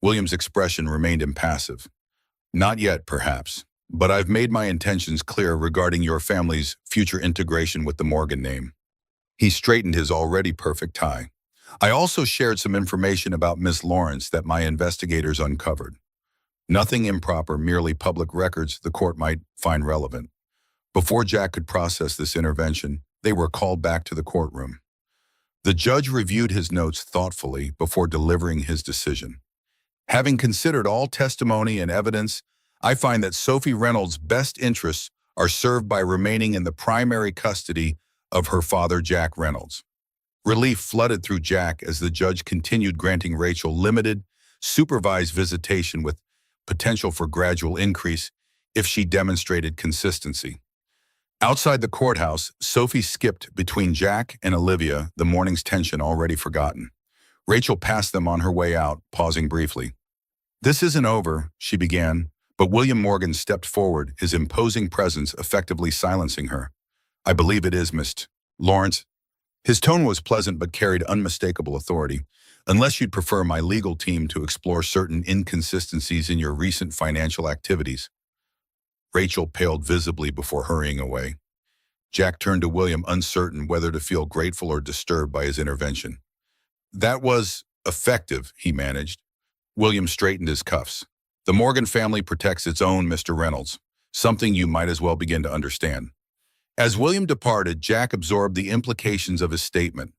William's expression remained impassive. "Not yet, perhaps, but I've made my intentions clear regarding your family's future integration with the Morgan name." He straightened his already perfect tie. "I also shared some information about Miss Lawrence that my investigators uncovered. Nothing improper, merely public records the court might find relevant." Before Jack could process this intervention, they were called back to the courtroom. The judge reviewed his notes thoughtfully before delivering his decision. "Having considered all testimony and evidence, I find that Sophie Reynolds' best interests are served by remaining in the primary custody of her father, Jack Reynolds." Relief flooded through Jack as the judge continued granting Rachel limited, supervised visitation with potential for gradual increase if she demonstrated consistency. Outside the courthouse, Sophie skipped between Jack and Olivia, the morning's tension already forgotten. Rachel passed them on her way out, pausing briefly. "This isn't over," she began, but William Morgan stepped forward, his imposing presence effectively silencing her. "I believe it is, Miss Lawrence." His tone was pleasant but carried unmistakable authority. "Unless you'd prefer my legal team to explore certain inconsistencies in your recent financial activities." Rachel paled visibly before hurrying away. Jack turned to William, uncertain whether to feel grateful or disturbed by his intervention. "That was effective," he managed. William straightened his cuffs. "The Morgan family protects its own, Mr. Reynolds, something you might as well begin to understand." As William departed, Jack absorbed the implications of his statement.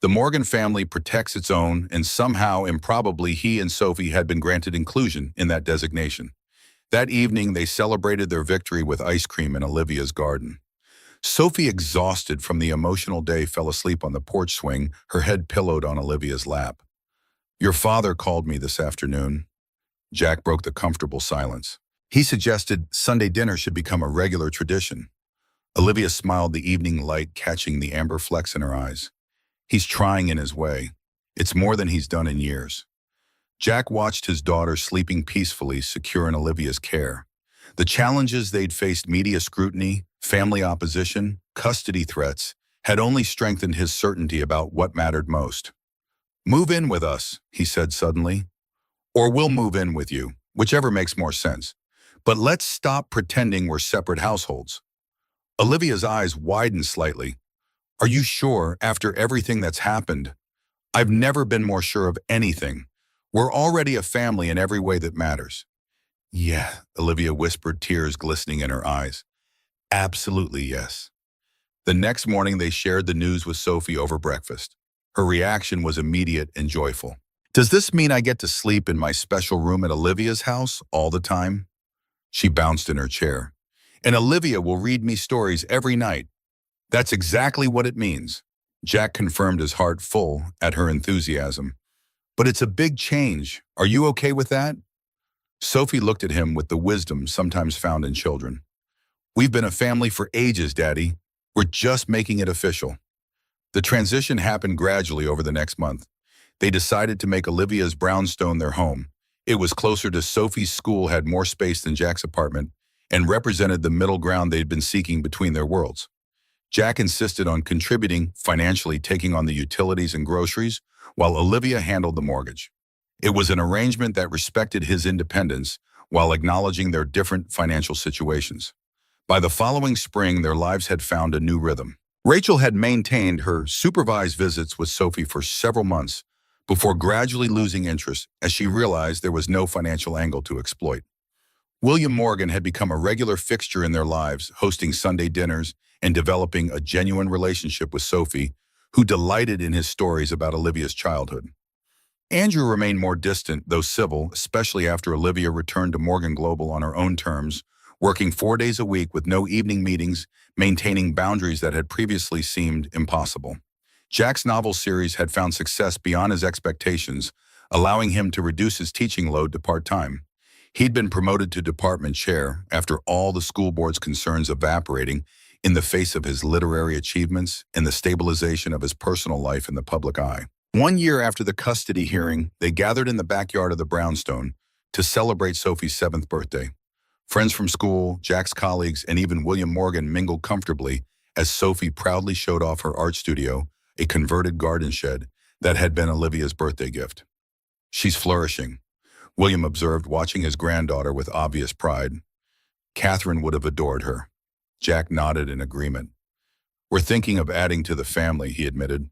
The Morgan family protects its own, and somehow, improbably, he and Sophie had been granted inclusion in that designation. That evening, they celebrated their victory with ice cream in Olivia's garden. Sophie, exhausted from the emotional day, fell asleep on the porch swing, her head pillowed on Olivia's lap. "Your father called me this afternoon." Jack broke the comfortable silence. "He suggested Sunday dinner should become a regular tradition." Olivia smiled, the evening light catching the amber flecks in her eyes. "He's trying in his way. It's more than he's done in years." Jack watched his daughter sleeping peacefully, secure in Olivia's care. The challenges they'd faced, media scrutiny, family opposition, custody threats, had only strengthened his certainty about what mattered most. "Move in with us," he said suddenly. "Or we'll move in with you, whichever makes more sense. But let's stop pretending we're separate households." Olivia's eyes widened slightly. "Are you sure, after everything that's happened?" "I've never been more sure of anything. We're already a family in every way that matters." "Yeah," Olivia whispered, tears glistening in her eyes. "Absolutely yes." The next morning, they shared the news with Sophie over breakfast. Her reaction was immediate and joyful. "Does this mean I get to sleep in my special room at Olivia's house all the time?" She bounced in her chair. "And Olivia will read me stories every night." "That's exactly what it means." Jack confirmed, his heart full at her enthusiasm. "But it's a big change. Are you okay with that?" Sophie looked at him with the wisdom sometimes found in children. "We've been a family for ages, Daddy. We're just making it official." The transition happened gradually over the next month. They decided to make Olivia's brownstone their home. It was closer to Sophie's school, had more space than Jack's apartment, and represented the middle ground they'd been seeking between their worlds. Jack insisted on contributing financially, taking on the utilities and groceries, while Olivia handled the mortgage. It was an arrangement that respected his independence while acknowledging their different financial situations. By the following spring, their lives had found a new rhythm. Rachel had maintained her supervised visits with Sophie for several months before gradually losing interest as she realized there was no financial angle to exploit. William Morgan had become a regular fixture in their lives, hosting Sunday dinners and developing a genuine relationship with Sophie, who delighted in his stories about Olivia's childhood. Andrew remained more distant, though civil, especially after Olivia returned to Morgan Global on her own terms, working 4 days a week with no evening meetings, maintaining boundaries that had previously seemed impossible. Jack's novel series had found success beyond his expectations, allowing him to reduce his teaching load to part-time. He'd been promoted to department chair after all the school board's concerns evaporating in the face of his literary achievements and the stabilization of his personal life in the public eye. 1 year after the custody hearing, they gathered in the backyard of the brownstone to celebrate Sophie's 7th birthday. Friends from school, Jack's colleagues, and even William Morgan mingled comfortably as Sophie proudly showed off her art studio, a converted garden shed that had been Olivia's birthday gift. "She's flourishing," William observed, watching his granddaughter with obvious pride. "Catherine would have adored her." Jack nodded in agreement. "We're thinking of adding to the family," he admitted.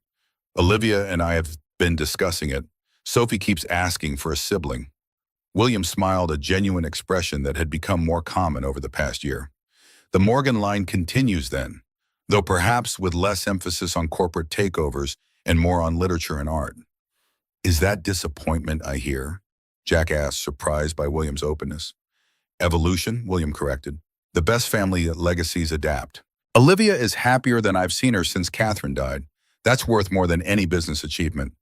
"Olivia and I have been discussing it. Sophie keeps asking for a sibling." William smiled, a genuine expression that had become more common over the past year. "The Morgan line continues then, though perhaps with less emphasis on corporate takeovers and more on literature and art." "Is that disappointment I hear?" Jack asked, surprised by William's openness. "Evolution," William corrected. "The best family legacies adapt. Olivia is happier than I've seen her since Catherine died. That's worth more than any business achievement."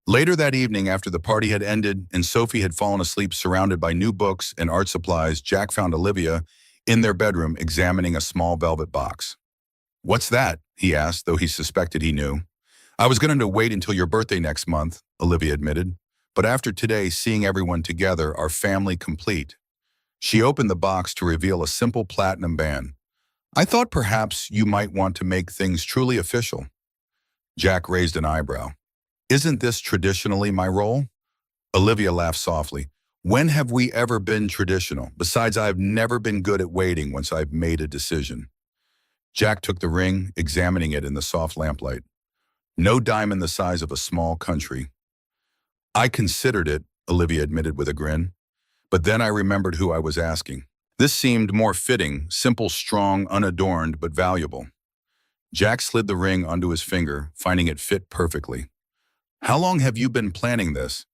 Later that evening, after the party had ended and Sophie had fallen asleep surrounded by new books and art supplies, Jack found Olivia in their bedroom examining a small velvet box. "What's that?" he asked, though he suspected he knew. "I was going to wait until your birthday next month," Olivia admitted. "But after today, seeing everyone together, our family complete." She opened the box to reveal a simple platinum band. "I thought perhaps you might want to make things truly official." Jack raised an eyebrow. "Isn't this traditionally my role?" Olivia laughed softly. "When have we ever been traditional? Besides, I've never been good at waiting once I've made a decision." Jack took the ring, examining it in the soft lamplight. "No diamond the size of a small country." "I considered it," Olivia admitted with a grin. "But then I remembered who I was asking. This seemed more fitting, simple, strong, unadorned, but valuable." Jack slid the ring onto his finger, finding it fit perfectly. "How long have you been planning this?"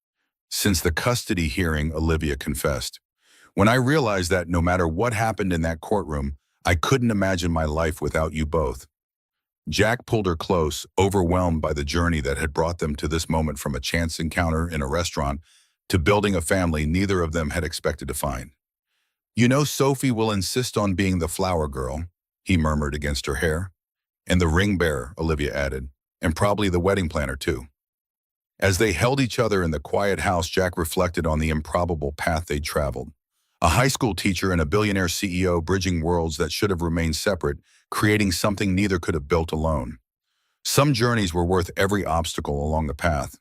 "Since the custody hearing," Olivia confessed. "When I realized that no matter what happened in that courtroom, I couldn't imagine my life without you both." Jack pulled her close, overwhelmed by the journey that had brought them to this moment, from a chance encounter in a restaurant to building a family neither of them had expected to find. "You know Sophie will insist on being the flower girl," he murmured against her hair. "And the ring bearer," Olivia added, "and probably the wedding planner too." As they held each other in the quiet house, Jack reflected on the improbable path they'd traveled. A high school teacher and a billionaire CEO bridging worlds that should have remained separate, creating something neither could have built alone. Some journeys were worth every obstacle along the path.